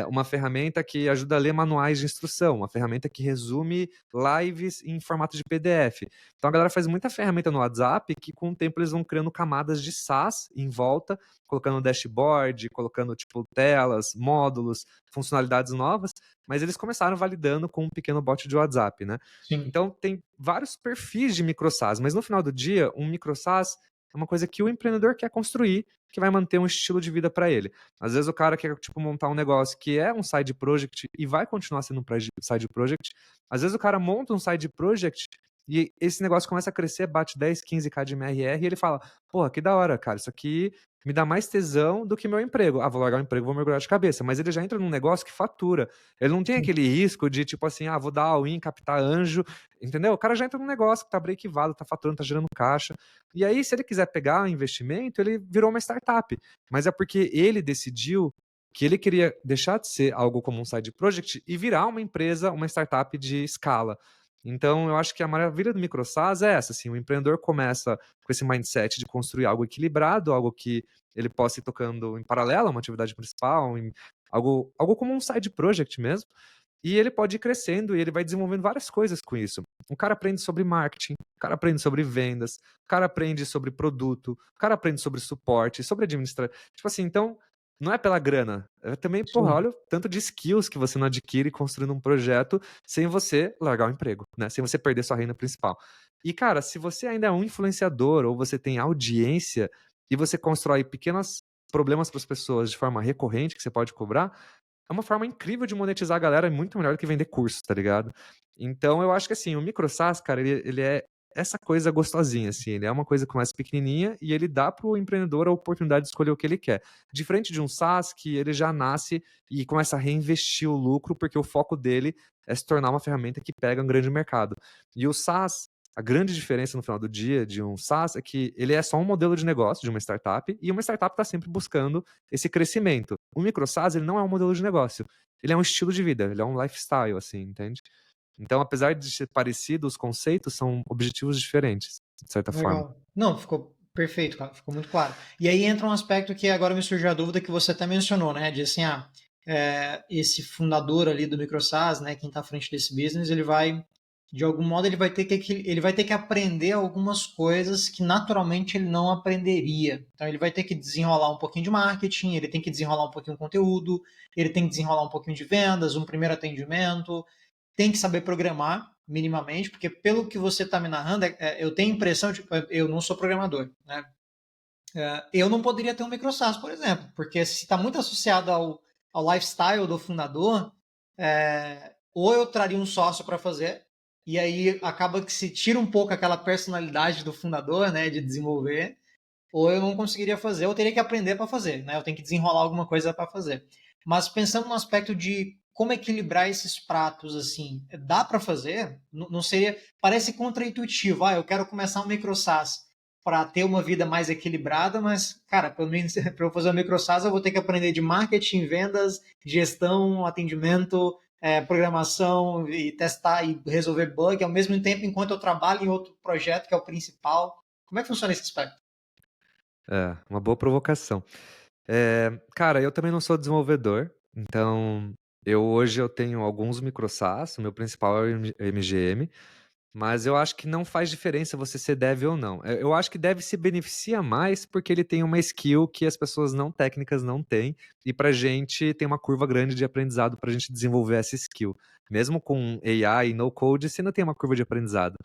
Uma ferramenta que ajuda a ler manuais de instrução. Uma ferramenta que resume lives em formato de PDF. Então, a galera faz muita ferramenta no WhatsApp que, com o tempo, eles vão criando camadas de SaaS em volta, colocando dashboard, colocando, tipo, telas, módulos, funcionalidades novas, mas eles começaram validando com um pequeno bot de WhatsApp, né? sim. Então tem vários perfis de micro SaaS, mas no final do dia, um micro SaaS é uma coisa que o empreendedor quer construir, que vai manter um estilo de vida para ele. Às vezes o cara quer tipo montar um negócio que é um side project e vai continuar sendo um side project. Às vezes o cara monta um side project e esse negócio começa a crescer, bate 10, 15k de MRR e ele fala: "Porra, que da hora, cara, isso aqui me dá mais tesão do que meu emprego. Vou largar o emprego, vou mergulhar de cabeça." Mas ele já entra num negócio que fatura. Ele não tem aquele risco de, tipo assim, vou dar all-in, captar anjo, entendeu? O cara já entra num negócio que tá breakivado, tá faturando, tá gerando caixa. E aí, se ele quiser pegar o investimento, ele virou uma startup. Mas é porque ele decidiu que ele queria deixar de ser algo como um side project e virar uma empresa, uma startup de escala. Então, eu acho que a maravilha do microsas é essa, assim, o empreendedor começa com esse mindset de construir algo equilibrado, algo que ele possa ir tocando em paralelo a uma atividade principal, algo como um side project mesmo, e ele pode ir crescendo e ele vai desenvolvendo várias coisas com isso. O cara aprende sobre marketing, o cara aprende sobre vendas, o cara aprende sobre produto, o cara aprende sobre suporte, sobre administração. Tipo assim, então, não é pela grana. É também, porra, Sim. olha o tanto de skills que você não adquire construindo um projeto sem você largar o emprego, né? Sem você perder sua renda principal. E, cara, se você ainda é um influenciador ou você tem audiência e você constrói pequenos problemas para as pessoas de forma recorrente que você pode cobrar, é uma forma incrível de monetizar a galera, é muito melhor do que vender curso, tá ligado? Então eu acho que assim, o micro SaaS, cara, ele é essa coisa gostosinha, assim, ele é uma coisa que começa pequenininha e ele dá pro empreendedor a oportunidade de escolher o que ele quer. Diferente de um SaaS que ele já nasce e começa a reinvestir o lucro, porque o foco dele é se tornar uma ferramenta que pega um grande mercado. E o SaaS, a grande diferença no final do dia de um SaaS é que ele é só um modelo de negócio de uma startup e uma startup está sempre buscando esse crescimento. O micro SaaS, ele não é um modelo de negócio, ele é um estilo de vida, ele é um lifestyle, assim, entende? Então, apesar de ser parecido, os conceitos são objetivos diferentes, de certa forma. Legal. Não, ficou perfeito, cara, ficou muito claro. E aí entra um aspecto que agora me surgiu a dúvida que você até mencionou, né? De assim, esse fundador ali do MicroSAS, né, quem está à frente desse business, ele vai de algum modo ele vai ter que aprender algumas coisas que naturalmente ele não aprenderia. Então ele vai ter que desenrolar um pouquinho de marketing, ele tem que desenrolar um pouquinho de conteúdo, ele tem que desenrolar um pouquinho de vendas, um primeiro atendimento, tem que saber programar minimamente, porque pelo que você está me narrando, eu tenho a impressão, de, eu não sou programador, né? Eu não poderia ter um microsas, por exemplo, porque se está muito associado ao lifestyle do fundador, ou eu traria um sócio para fazer, e aí acaba que se tira um pouco aquela personalidade do fundador, né, de desenvolver, ou eu não conseguiria fazer, ou eu teria que aprender para fazer, né? Eu tenho que desenrolar alguma coisa para fazer. Mas pensando no aspecto de como equilibrar esses pratos, assim, dá para fazer? Não seria, parece contraintuitivo. Eu quero começar um microsas para ter uma vida mais equilibrada, mas, cara, para eu fazer um microsas, eu vou ter que aprender de marketing, vendas, gestão, atendimento, programação e testar e resolver bug ao mesmo tempo enquanto eu trabalho em outro projeto que é o principal. Como é que funciona esse aspecto? É, uma boa provocação. Cara, eu também não sou desenvolvedor, então hoje eu tenho alguns microsas, o meu principal é o MGM, mas eu acho que não faz diferença você ser dev ou não. Eu acho que dev se beneficia mais porque ele tem uma skill que as pessoas não técnicas não têm, e pra gente tem uma curva grande de aprendizado pra gente desenvolver essa skill. Mesmo com AI e no code, você ainda tem uma curva de aprendizado.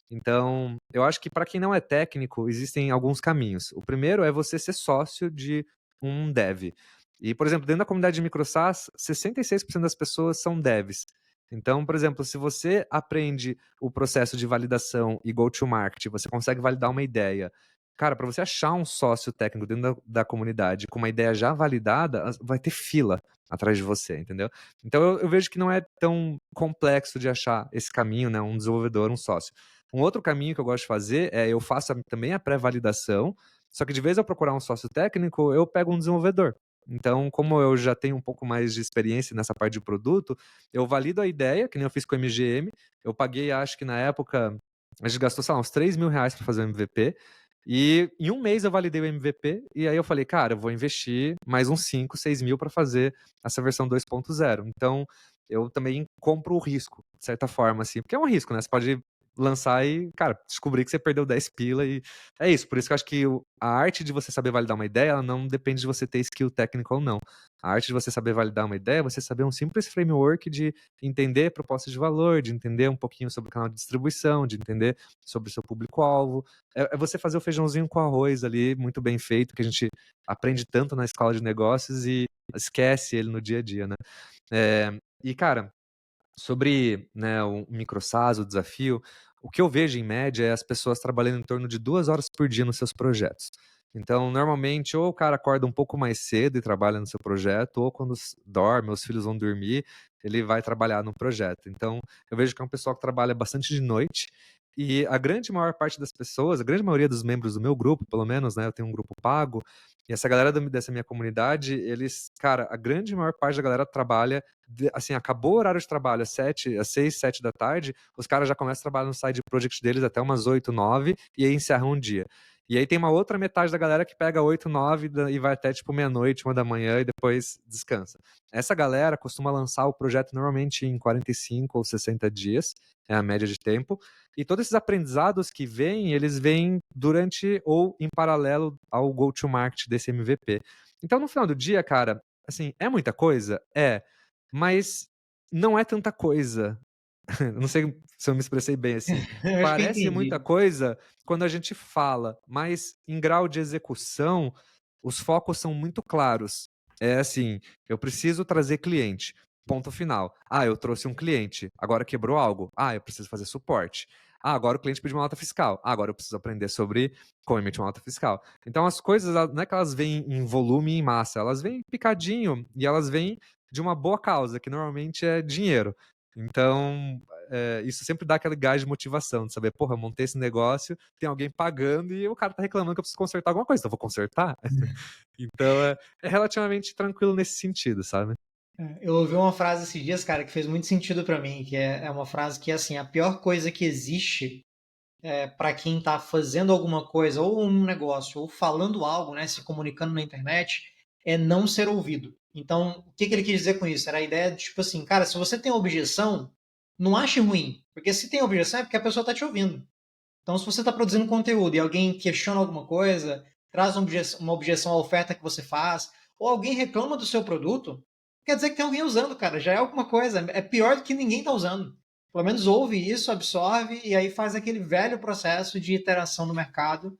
Então, eu acho que para quem não é técnico, existem alguns caminhos. O primeiro é você ser sócio de um dev. E, por exemplo, dentro da comunidade de MicroSAS, 66% das pessoas são devs. Então, por exemplo, se você aprende o processo de validação e go-to-market, você consegue validar uma ideia. Cara, para você achar um sócio técnico dentro da comunidade com uma ideia já validada, vai ter fila atrás de você, entendeu? Então, eu vejo que não é tão complexo de achar esse caminho, né? Um desenvolvedor, um sócio. Um outro caminho que eu gosto de fazer é eu faço também a pré-validação, só que de vez eu procurar um sócio técnico, eu pego um desenvolvedor. Então, como eu já tenho um pouco mais de experiência nessa parte de produto, eu valido a ideia, que nem eu fiz com o MGM. Eu paguei, acho que na época, a gente gastou, sei lá, uns R$ 3.000 para fazer o MVP. E em um mês eu validei o MVP, e aí eu falei, cara, eu vou investir mais uns 5, 6 mil para fazer essa versão 2.0. Então, eu também compro o risco, de certa forma, assim, porque é um risco, né? Você pode lançar e, cara, descobrir que você perdeu 10 pila e é isso. Por isso que eu acho que a arte de você saber validar uma ideia, ela não depende de você ter skill técnico ou não. A arte de você saber validar uma ideia é você saber um simples framework de entender proposta de valor, de entender um pouquinho sobre o canal de distribuição, de entender sobre o seu público-alvo. É você fazer o feijãozinho com arroz ali, muito bem feito, que a gente aprende tanto na escola de negócios e esquece ele no dia a dia, né? E, cara, sobre, né, o microsas, o desafio, o que eu vejo em média é as pessoas trabalhando em torno de 2 horas por dia nos seus projetos. Então, normalmente, ou o cara acorda um pouco mais cedo e trabalha no seu projeto, ou quando dorme, os filhos vão dormir, ele vai trabalhar no projeto. Então, eu vejo que é um pessoal que trabalha bastante de noite, e a grande maior parte das pessoas, a grande maioria dos membros do meu grupo, pelo menos, né, eu tenho um grupo pago, e essa galera dessa minha comunidade, eles, cara, a grande maior parte da galera trabalha assim, acabou o horário de trabalho às 6, 7 da tarde, os caras já começam a trabalhar no side project deles até umas 8, 9, e aí encerram um dia. E aí tem uma outra metade da galera que pega 8, 9 e vai até tipo meia-noite, 1 da manhã e depois descansa. Essa galera costuma lançar o projeto normalmente em 45 ou 60 dias, é a média de tempo, e todos esses aprendizados que vêm, eles vêm durante ou em paralelo ao go-to-market desse MVP. Então, no final do dia, cara, assim, é muita coisa? É. Mas não é tanta coisa. Não sei se eu me expressei bem assim. Eu acho que eu Parece muita entendi. coisa quando a gente fala, mas em grau de execução, os focos são muito claros. É assim, eu preciso trazer cliente. Ponto final. Eu trouxe um cliente. Agora quebrou algo. Eu preciso fazer suporte. Agora o cliente pediu uma nota fiscal. Agora eu preciso aprender sobre como emitir uma nota fiscal. Então as coisas, não é que elas vêm em volume e em massa, elas vêm picadinho e elas vêm de uma boa causa, que normalmente é dinheiro. Então, isso sempre dá aquele gás de motivação, de saber, porra, eu montei esse negócio, tem alguém pagando e o cara tá reclamando que eu preciso consertar alguma coisa, então eu vou consertar. Então, é relativamente tranquilo nesse sentido, sabe? Eu ouvi uma frase esses dias, cara, que fez muito sentido pra mim, que é uma frase que, assim, a pior coisa que existe para quem tá fazendo alguma coisa, ou um negócio, ou falando algo, né, se comunicando na internet, é não ser ouvido. Então, o que que ele quis dizer com isso? Era a ideia de, tipo assim, cara, se você tem uma objeção, não ache ruim, Porque se tem objeção é porque a pessoa está te ouvindo. Então, se você está produzindo conteúdo e alguém questiona alguma coisa, traz uma objeção à oferta que você faz, ou alguém reclama do seu produto, quer dizer que tem alguém usando, cara. Já é alguma coisa. É pior do que ninguém está usando. Pelo menos ouve isso, absorve e aí faz aquele velho processo de iteração no mercado,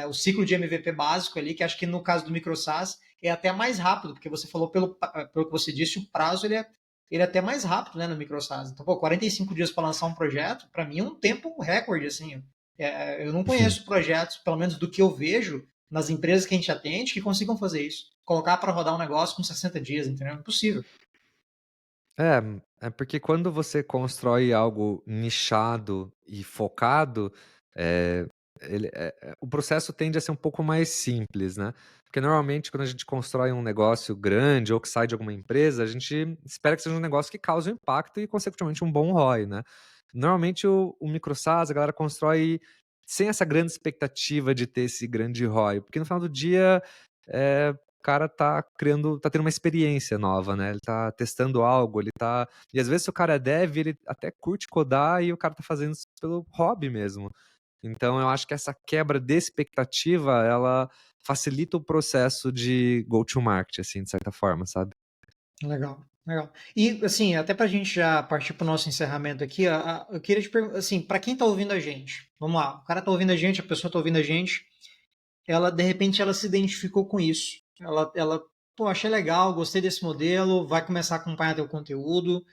o ciclo de MVP básico ali, que acho que no caso do MicroSAS é até mais rápido, porque você falou pelo que você disse, o prazo ele é até mais rápido, né, no MicroSAS. Então, pô, 45 dias para lançar um projeto, para mim é um tempo recorde, assim. Eu não conheço projetos, pelo menos do que eu vejo nas empresas que a gente atende, que consigam fazer isso. Colocar para rodar um negócio com 60 dias, entendeu? É impossível. É porque quando você constrói algo nichado e focado, eh, o processo tende a ser um pouco mais simples, né. Porque normalmente quando a gente constrói um negócio grande ou que sai de alguma empresa, a gente espera que seja um negócio que cause um impacto e consequentemente um bom ROI, né. Normalmente o micro SaaS a galera constrói sem essa grande expectativa de ter esse grande ROI, porque no final do dia, o cara tá tendo uma experiência nova, né, ele tá testando algo, e às vezes se o cara é dev, ele até curte codar e o cara tá fazendo isso pelo hobby mesmo. Então eu acho que essa quebra de expectativa, ela facilita o processo de go to market, assim, de certa forma, sabe. Legal, legal. E, assim, até para a gente já partir para o nosso encerramento aqui, eu queria te perguntar, assim, para quem está ouvindo a gente, vamos lá, o cara está ouvindo a gente, a pessoa está ouvindo a gente, ela, de repente, ela se identificou com isso. Pô, achei legal, gostei desse modelo, vai começar a acompanhar teu conteúdo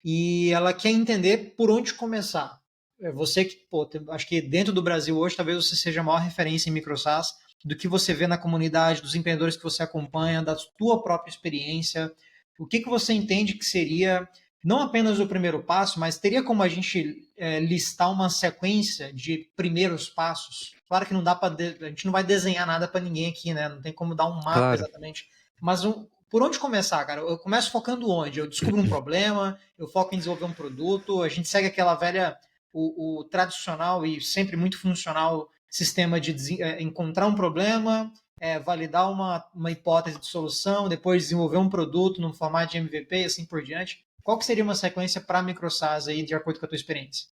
e ela quer entender por onde começar. É você que, pô, acho que dentro do Brasil hoje, talvez você seja a maior referência em microsas do que você vê na comunidade, dos empreendedores que você acompanha, da tua própria experiência. O que você entende que seria não apenas o primeiro passo, mas teria como a gente listar uma sequência de primeiros passos? Claro que não dá para a gente não vai desenhar nada para ninguém aqui, né? Não tem como dar um mapa Claro. exatamente. Mas por onde começar, cara? Eu começo focando onde? Eu descubro um problema, eu foco em desenvolver um produto, a gente segue aquela velha, o tradicional e sempre muito funcional sistema de encontrar um problema, validar uma hipótese de solução, depois desenvolver um produto no formato de MVP e assim por diante. Qual que seria uma sequência para microsas aí, de acordo com a tua experiência?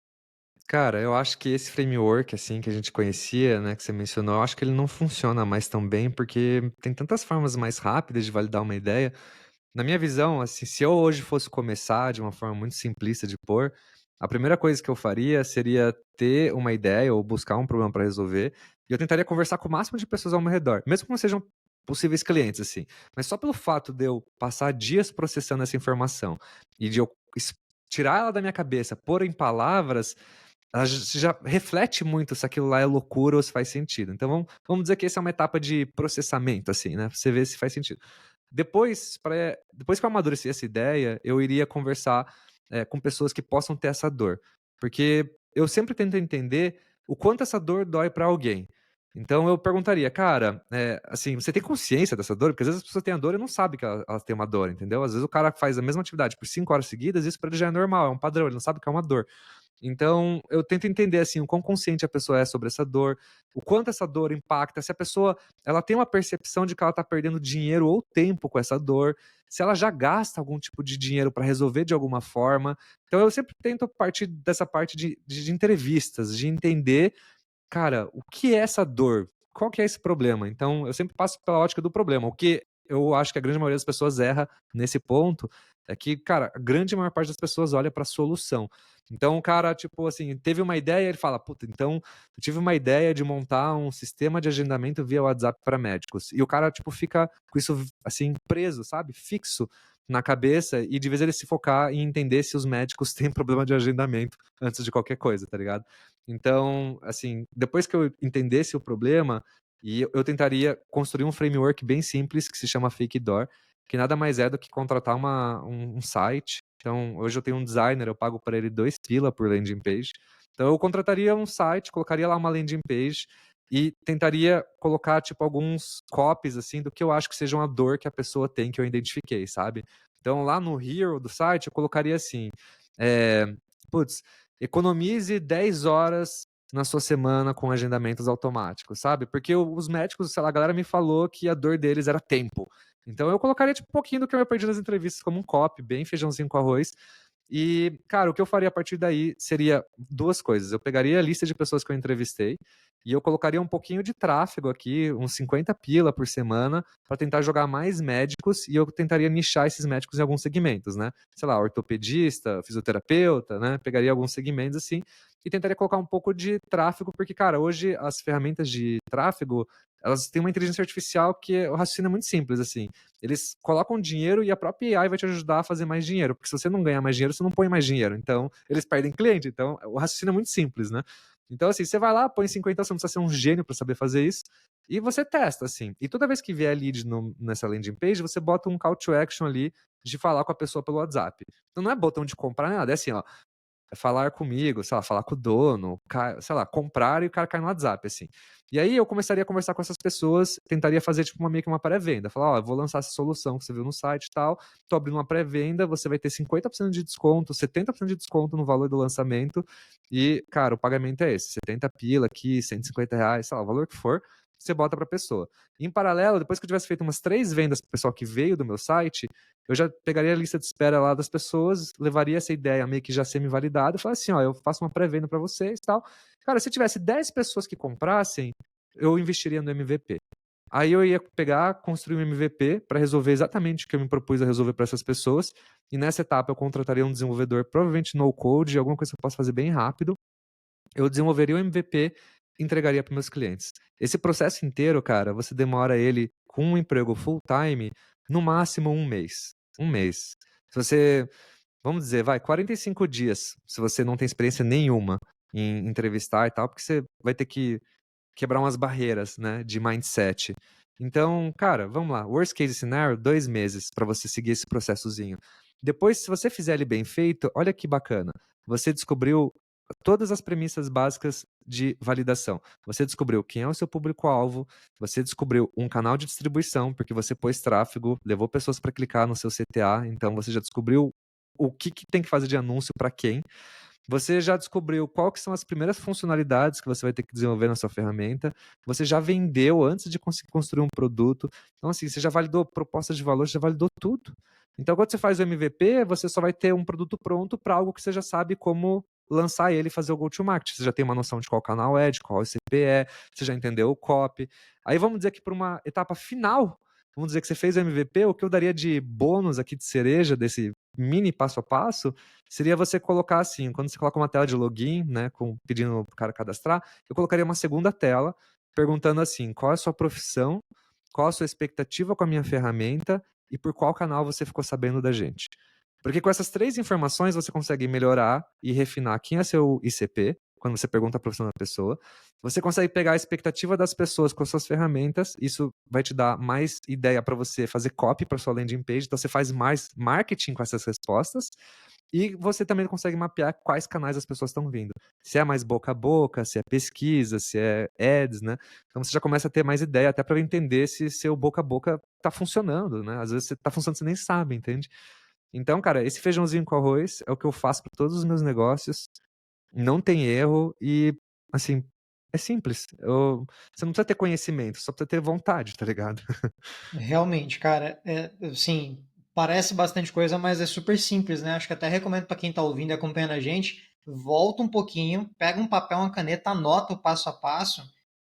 Cara, eu acho que esse framework, assim, que a gente conhecia, né, que você mencionou, eu acho que ele não funciona mais tão bem, porque tem tantas formas mais rápidas de validar uma ideia. Na minha visão, assim, se eu hoje fosse começar de uma forma muito simplista de pôr, a primeira coisa que eu faria seria ter uma ideia ou buscar um problema para resolver, e eu tentaria conversar com o máximo de pessoas ao meu redor, mesmo que não sejam possíveis clientes, assim. Mas só pelo fato de eu passar dias processando essa informação e de eu tirar ela da minha cabeça, pôr em palavras, ela já reflete muito se aquilo lá é loucura ou se faz sentido. Então vamos dizer que essa é uma etapa de processamento, assim, né? Pra você ver se faz sentido. Depois que eu amadureci essa ideia, eu iria conversar com pessoas que possam ter essa dor. Porque eu sempre tento entender o quanto essa dor dói pra alguém. Então eu perguntaria, cara, assim, você tem consciência dessa dor? Porque às vezes as pessoas têm a dor e não sabem que elas têm uma dor, entendeu? Às vezes o cara faz a mesma atividade por 5 horas seguidas, isso pra ele já é normal, é um padrão, ele não sabe que é uma dor. Então, eu tento entender, assim, o quão consciente a pessoa é sobre essa dor, o quanto essa dor impacta, se a pessoa ela tem uma percepção de que ela está perdendo dinheiro ou tempo com essa dor, se ela já gasta algum tipo de dinheiro para resolver de alguma forma. Então, eu sempre tento partir dessa parte de entrevistas, de entender, cara, o que é essa dor? Qual que é esse problema? Então, eu sempre passo pela ótica do problema. O que eu acho que a grande maioria das pessoas erra nesse ponto é que, cara, a grande maior parte das pessoas olha para a solução. Então, o cara, tipo assim, teve uma ideia, ele fala: "Puta, então eu tive uma ideia de montar um sistema de agendamento via WhatsApp para médicos". E o cara, tipo, fica com isso, assim, preso, sabe, fixo na cabeça, e de vez ele se focar em entender se os médicos têm problema de agendamento antes de qualquer coisa, tá ligado? Então, assim, depois que eu entendesse o problema, eu tentaria construir um framework bem simples que se chama Fake Door, que nada mais é do que contratar um site. Então, hoje eu tenho um designer, eu pago para ele 2 pila por landing page. Então eu contrataria um site, colocaria lá uma landing page e tentaria colocar, tipo, alguns copies, assim, do que eu acho que seja uma dor que a pessoa tem, que eu identifiquei, sabe. Então lá no hero do site eu colocaria assim, eh, putz, economize 10 horas na sua semana com agendamentos automáticos, sabe? Porque os médicos, sei lá, a galera me falou que a dor deles era tempo. Então eu colocaria tipo um pouquinho do que eu perdi nas entrevistas como um copy, bem feijãozinho com arroz, E, cara, o que eu faria a partir daí seria duas coisas. Eu pegaria a lista de pessoas que eu entrevistei e eu colocaria um pouquinho de tráfego aqui, uns 50 pila por semana, para tentar jogar mais médicos e eu tentaria nichar esses médicos em alguns segmentos, né? Sei lá, ortopedista, fisioterapeuta, né? Pegaria alguns segmentos assim e tentaria colocar um pouco de tráfego, porque, cara, hoje as ferramentas de tráfego, elas têm uma inteligência artificial que o raciocínio é muito simples, assim. Eles colocam dinheiro e a própria AI vai te ajudar a fazer mais dinheiro, porque se você não ganhar mais dinheiro, você não põe mais dinheiro. Então, eles perdem cliente. Então, o raciocínio é muito simples, né? Então, assim, você vai lá, põe 50, você não precisa ser um gênio para saber fazer isso, e você testa, assim. E toda vez que vier lead nessa landing page, você bota um call to action ali de falar com a pessoa pelo WhatsApp. Então, não é botão de comprar nada, é assim, ó, é falar comigo, sei lá, falar com o dono, sei lá, comprar e o cara cai no WhatsApp, assim. E aí eu começaria a conversar com essas pessoas, tentaria fazer tipo meio que uma pré-venda, falar, ó, eu vou lançar essa solução que você viu no site e tal, tô abrindo uma pré-venda, você vai ter 50% de desconto, 70% de desconto no valor do lançamento e, cara, o pagamento é esse, 70 pila aqui, R$ 150, sei lá, o valor que for, você bota pra pessoa. Em paralelo, depois que eu tivesse feito umas 3 vendas pro pessoal que veio do meu site, eu já pegaria a lista de espera lá das pessoas, levaria essa ideia meio que já semi-validada e falaria assim, ó, eu faço uma pré-venda para vocês e tal. Cara, se tivesse 10 pessoas que comprassem, eu investiria no MVP. Aí eu ia pegar, construir um MVP para resolver exatamente o que eu me propus a resolver para essas pessoas. E nessa etapa eu contrataria um desenvolvedor, provavelmente no code, alguma coisa que eu possa fazer bem rápido. Eu desenvolveria o MVP, entregaria para meus clientes. Esse processo inteiro, cara, você demora ele com um emprego full time, no máximo um mês. Um mês. Se você, vamos dizer, vai, 45 dias, se você não tem experiência nenhuma em entrevistar e tal, porque você vai ter que quebrar umas barreiras, né, de mindset. Então, cara, vamos lá. Worst case scenario, 2 meses para você seguir esse processozinho. Depois, se você fizer ele bem feito, olha que bacana. Você descobriu todas as premissas básicas de validação. Você descobriu quem é o seu público-alvo, você descobriu um canal de distribuição, porque você pôs tráfego, levou pessoas para clicar no seu CTA, então você já descobriu o que tem que fazer de anúncio para quem. Você já descobriu qual que são as primeiras funcionalidades que você vai ter que desenvolver na sua ferramenta. Você já vendeu antes de conseguir construir um produto. Então, assim, você já validou proposta de valor, você já validou tudo. Então, quando você faz o MVP, você só vai ter um produto pronto para algo que você já sabe como lançar ele e fazer o go-to-market. Você já tem uma noção de qual canal é, de qual ICP é, você já entendeu o copy. Aí vamos dizer que para uma etapa final, vamos dizer que você fez o MVP, o que eu daria de bônus aqui de cereja desse mini passo a passo seria você colocar assim, quando você coloca uma tela de login, né, pedindo para o cara cadastrar, eu colocaria uma segunda tela perguntando assim, qual é a sua profissão, qual a sua expectativa com a minha ferramenta e por qual canal você ficou sabendo da gente. Porque com essas 3 informações você consegue melhorar e refinar quem é seu ICP, quando você pergunta a profissão da pessoa. Você consegue pegar a expectativa das pessoas com as suas ferramentas, isso vai te dar mais ideia para você fazer copy para sua landing page, então você faz mais marketing com essas respostas. E você também consegue mapear quais canais as pessoas estão vindo. Se é mais boca a boca, se é pesquisa, se é ads, né? Então você já começa a ter mais ideia até para entender se seu boca a boca tá funcionando, né? Às vezes você tá funcionando, você nem sabe, entende? Então, cara, esse feijãozinho com arroz é o que eu faço para todos os meus negócios. Não tem erro e, assim, é simples. Você não precisa ter conhecimento, só precisa ter vontade, tá ligado? Realmente, cara, assim, parece bastante coisa, mas é super simples, né? Acho que até recomendo para quem está ouvindo e acompanhando a gente, volta um pouquinho, pega um papel, uma caneta, anota o passo a passo.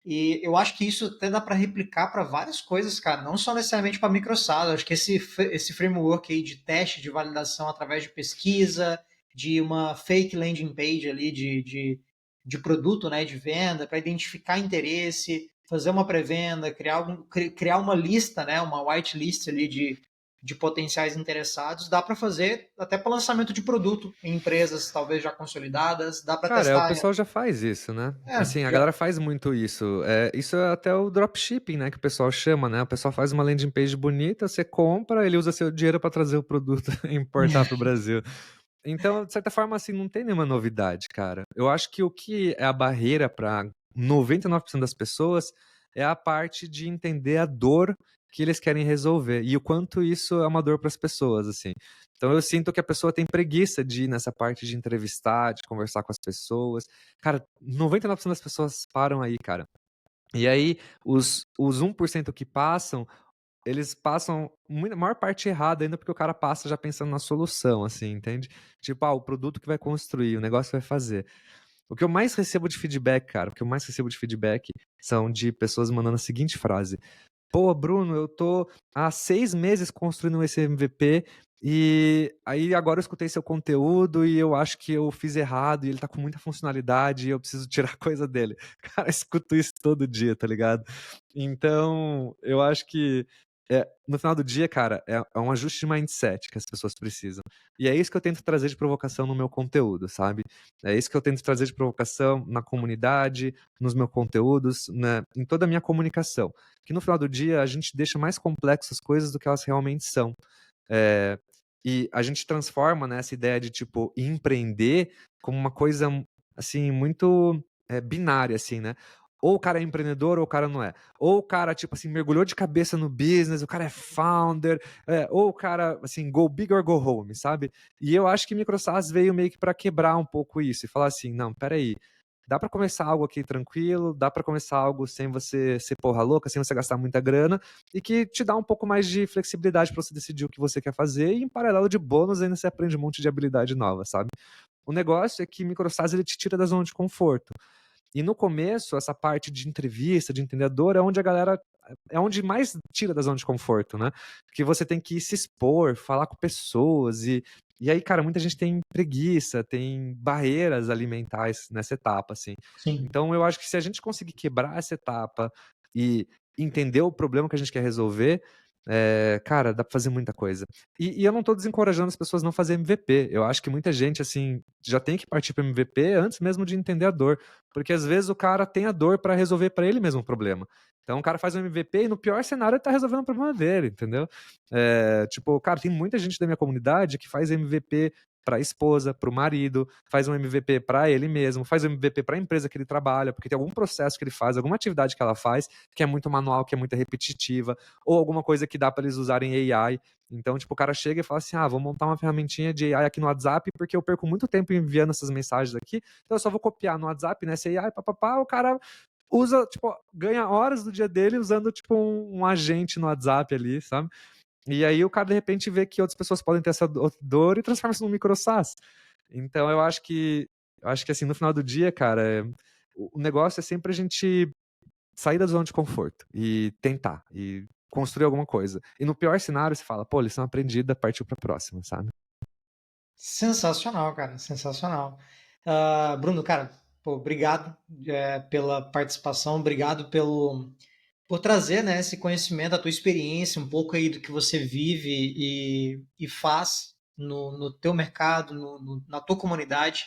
E eu acho que isso até dá para replicar para várias coisas, cara, não só necessariamente para microsala. Acho que esse framework aí de teste, de validação através de pesquisa, de uma fake landing page ali de produto, né, de venda, para identificar interesse, fazer uma pré-venda, criar uma lista, né, uma whitelist ali de potenciais interessados, dá para fazer até para lançamento de produto em empresas talvez já consolidadas, dá para Cara, o testar. pessoal já faz isso, né? Assim, a Já, galera faz muito isso. Isso é até o dropshipping, né? Que o pessoal chama, né? O pessoal faz uma landing page bonita, você compra, ele usa seu dinheiro para trazer o produto e importar para o Brasil. Então, de certa forma, assim, não tem nenhuma novidade, cara. Eu acho que o que é a barreira para 99% das pessoas é a parte de entender a dor que eles querem resolver e o quanto isso é uma dor para as pessoas, assim. Então, eu sinto que a pessoa tem preguiça de ir nessa parte de entrevistar, de conversar com as pessoas. Cara, 99% das pessoas param aí, cara. E aí, os 1% que passam, eles passam a maior parte errada ainda, porque o cara passa já pensando na solução, assim, entende? Tipo, o produto que vai construir, o negócio que vai fazer. O que eu mais recebo de feedback, cara, o que eu mais recebo de feedback são de pessoas mandando a seguinte frase: Pô, Bruno, eu tô há 6 meses construindo esse MVP e aí agora eu escutei seu conteúdo e eu acho que eu fiz errado e ele tá com muita funcionalidade e eu preciso tirar coisa dele. Cara, eu escuto isso todo dia, tá ligado? Então, eu acho que no final do dia, cara, é um ajuste de mindset que as pessoas precisam. E é isso que eu tento trazer de provocação no meu conteúdo, sabe? É isso que eu tento trazer de provocação na comunidade, nos meus conteúdos, né, em toda a minha comunicação. Que no final do dia a gente deixa mais complexas as coisas do que elas realmente são. É, e a gente transforma, né, essa ideia de tipo empreender como uma coisa assim muito binária, assim, né? Ou o cara é empreendedor ou o cara não é. Ou o cara, tipo assim, mergulhou de cabeça no business, o cara é founder, ou o cara, assim, go big or go home, sabe? E eu acho que MicroSaaS veio meio que para quebrar um pouco isso e falar assim, não, peraí, dá para começar algo aqui tranquilo, dá para começar algo sem você ser porra louca, sem você gastar muita grana, e que te dá um pouco mais de flexibilidade para você decidir o que você quer fazer, e em paralelo de bônus ainda você aprende um monte de habilidade nova, sabe? O negócio é que MicroSaaS ele te tira da zona de conforto. E no começo, essa parte de entrevista, de entendedor, é onde a galera é onde mais tira da zona de conforto, né? Porque você tem que se expor, falar com pessoas e aí, cara, muita gente tem preguiça, tem barreiras alimentares nessa etapa, assim. Sim. Então, eu acho que se a gente conseguir quebrar essa etapa e entender o problema que a gente quer resolver, cara, dá pra fazer muita coisa. E eu não tô desencorajando as pessoas a não fazer MVP. Eu acho que muita gente, assim, já tem que partir para MVP antes mesmo de entender a dor. Porque às vezes o cara tem a dor para resolver para ele mesmo o problema. Então o cara faz um MVP e no pior cenário ele tá resolvendo o problema dele, entendeu? Tipo, cara, tem muita gente da minha comunidade que faz MVP para a esposa, para o marido, faz um MVP para ele mesmo, faz um MVP para a empresa que ele trabalha, porque tem algum processo que ele faz, alguma atividade que ela faz que é muito manual, que é muito repetitiva, ou alguma coisa que dá para eles usarem AI. Então, tipo, o cara chega e fala assim: vou montar uma ferramentinha de AI aqui no WhatsApp, porque eu perco muito tempo enviando essas mensagens aqui, então eu só vou copiar no WhatsApp, nessa AI, papapá, o cara usa, tipo, ganha horas do dia dele usando, tipo, um agente no WhatsApp ali, sabe? E aí o cara, de repente, vê que outras pessoas podem ter essa dor e transforma isso num micro SaaS. Então, eu acho que assim, no final do dia, cara, o negócio é sempre a gente sair da zona de conforto e tentar, e construir alguma coisa. E no pior cenário, você fala, pô, lição aprendida, partiu pra próxima, sabe? Sensacional, cara, sensacional. Bruno, cara, pô, obrigado pela participação, obrigado por trazer, né, esse conhecimento, a tua experiência, um pouco aí do que você vive e faz no teu mercado, na tua comunidade.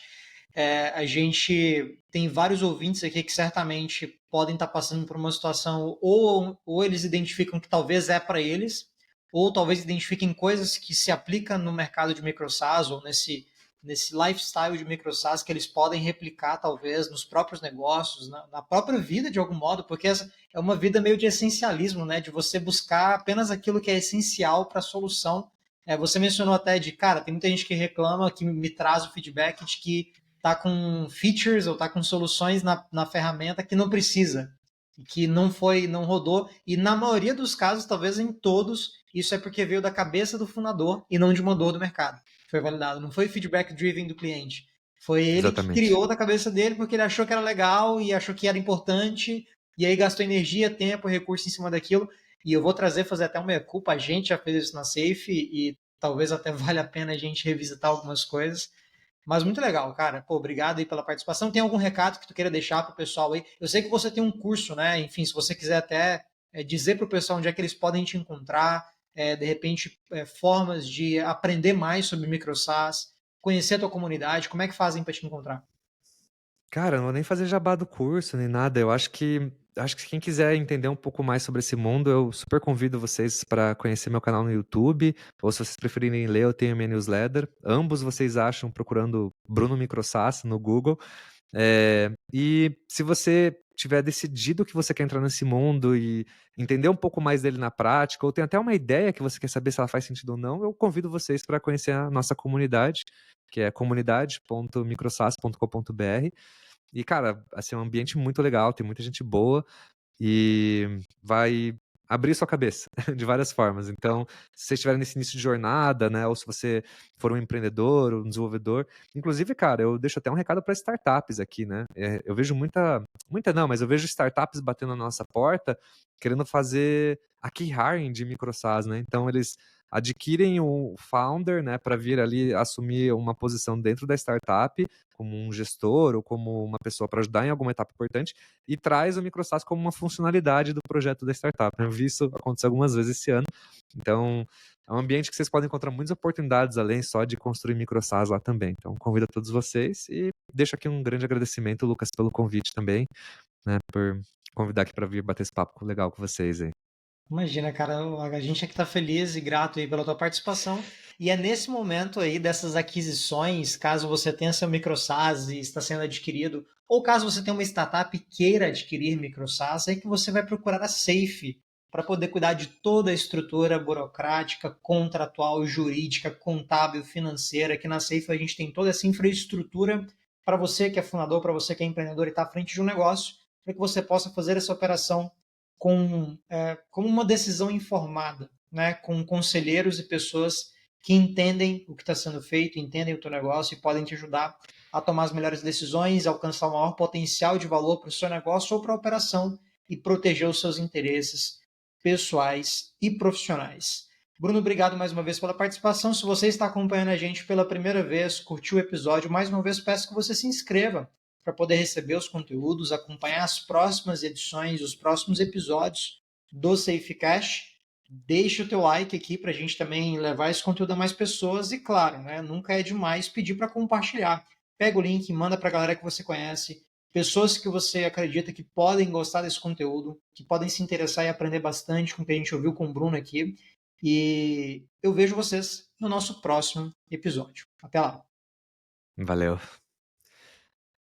A gente tem vários ouvintes aqui que certamente podem estar passando por uma situação ou eles identificam que talvez é para eles, ou talvez identifiquem coisas que se aplicam no mercado de microsas ou nesse lifestyle de microsas que eles podem replicar talvez nos próprios negócios, na própria vida de algum modo, porque essa é uma vida meio de essencialismo, né? De você buscar apenas aquilo que é essencial para a solução. Você mencionou até de, cara, tem muita gente que reclama, que me traz o feedback de que tá com features ou tá com soluções na ferramenta que não precisa, que não rodou, e na maioria dos casos, talvez em todos, isso é porque veio da cabeça do fundador e não de uma dor do mercado. Foi validado, não foi feedback driven do cliente. Foi ele que Exatamente. criou da cabeça dele porque ele achou que era legal e achou que era importante, e aí gastou energia, tempo, recurso em cima daquilo. E eu vou fazer até uma meia-culpa. A gente já fez isso na Safe e talvez até valha a pena a gente revisitar algumas coisas. Mas muito legal, cara. Pô, obrigado aí pela participação. Tem algum recado que tu queira deixar pro pessoal aí? Eu sei que você tem um curso, né? Enfim, se você quiser até dizer pro pessoal onde é que eles podem te encontrar, de repente, formas de aprender mais sobre MicroSaaS, conhecer a tua comunidade, como é que fazem para te encontrar? Cara, eu não vou nem fazer jabá do curso nem nada. Eu acho que quem quiser entender um pouco mais sobre esse mundo, eu super convido vocês para conhecer meu canal no YouTube, ou se vocês preferirem ler, eu tenho minha newsletter. Ambos vocês acham procurando Bruno Microsas no Google. E se você tiver decidido que você quer entrar nesse mundo e entender um pouco mais dele na prática, ou tem até uma ideia que você quer saber se ela faz sentido ou não, eu convido vocês para conhecer a nossa comunidade, que é comunidade.microsas.com.br. E, cara, assim, é um ambiente muito legal, tem muita gente boa e vai abrir sua cabeça de várias formas. Então, se você estiver nesse início de jornada, né, ou se você for um empreendedor, um desenvolvedor, inclusive, cara, eu deixo até um recado para startups aqui, né? Eu vejo muita não, mas eu vejo startups batendo na nossa porta querendo fazer a key hiring de micro SaaS, né? Então, eles adquirem o founder, né, para vir ali assumir uma posição dentro da startup, como um gestor ou como uma pessoa para ajudar em alguma etapa importante, e traz o microsas como uma funcionalidade do projeto da startup, né? Eu vi isso acontecer algumas vezes esse ano. Então, é um ambiente que vocês podem encontrar muitas oportunidades além só de construir microsas lá também. Então, convido a todos vocês e deixo aqui um grande agradecimento, Lucas, pelo convite também, né, por convidar aqui para vir bater esse papo legal com vocês aí. Imagina, cara, a gente aqui tá feliz e grato aí pela tua participação. E é nesse momento aí dessas aquisições, caso você tenha seu microsas e está sendo adquirido, ou caso você tenha uma startup e queira adquirir microsas, é que você vai procurar a Safe para poder cuidar de toda a estrutura burocrática, contratual, jurídica, contábil, financeira. Aqui na Safe a gente tem toda essa infraestrutura para você que é fundador, para você que é empreendedor e está à frente de um negócio, para que você possa fazer essa operação como uma decisão informada, né, com conselheiros e pessoas que entendem o que está sendo feito, entendem o teu negócio e podem te ajudar a tomar as melhores decisões, alcançar o maior potencial de valor para o seu negócio ou para a operação e proteger os seus interesses pessoais e profissionais. Bruno, obrigado mais uma vez pela participação. Se você está acompanhando a gente pela primeira vez, curtiu o episódio, mais uma vez peço que você se inscreva para poder receber os conteúdos, acompanhar as próximas edições, os próximos episódios do SafeCast. Deixe o teu like aqui para a gente também levar esse conteúdo a mais pessoas e, claro, né, nunca é demais pedir para compartilhar. Pega o link, manda para a galera que você conhece, pessoas que você acredita que podem gostar desse conteúdo, que podem se interessar e aprender bastante com o que a gente ouviu com o Bruno aqui. E eu vejo vocês no nosso próximo episódio. Até lá! Valeu.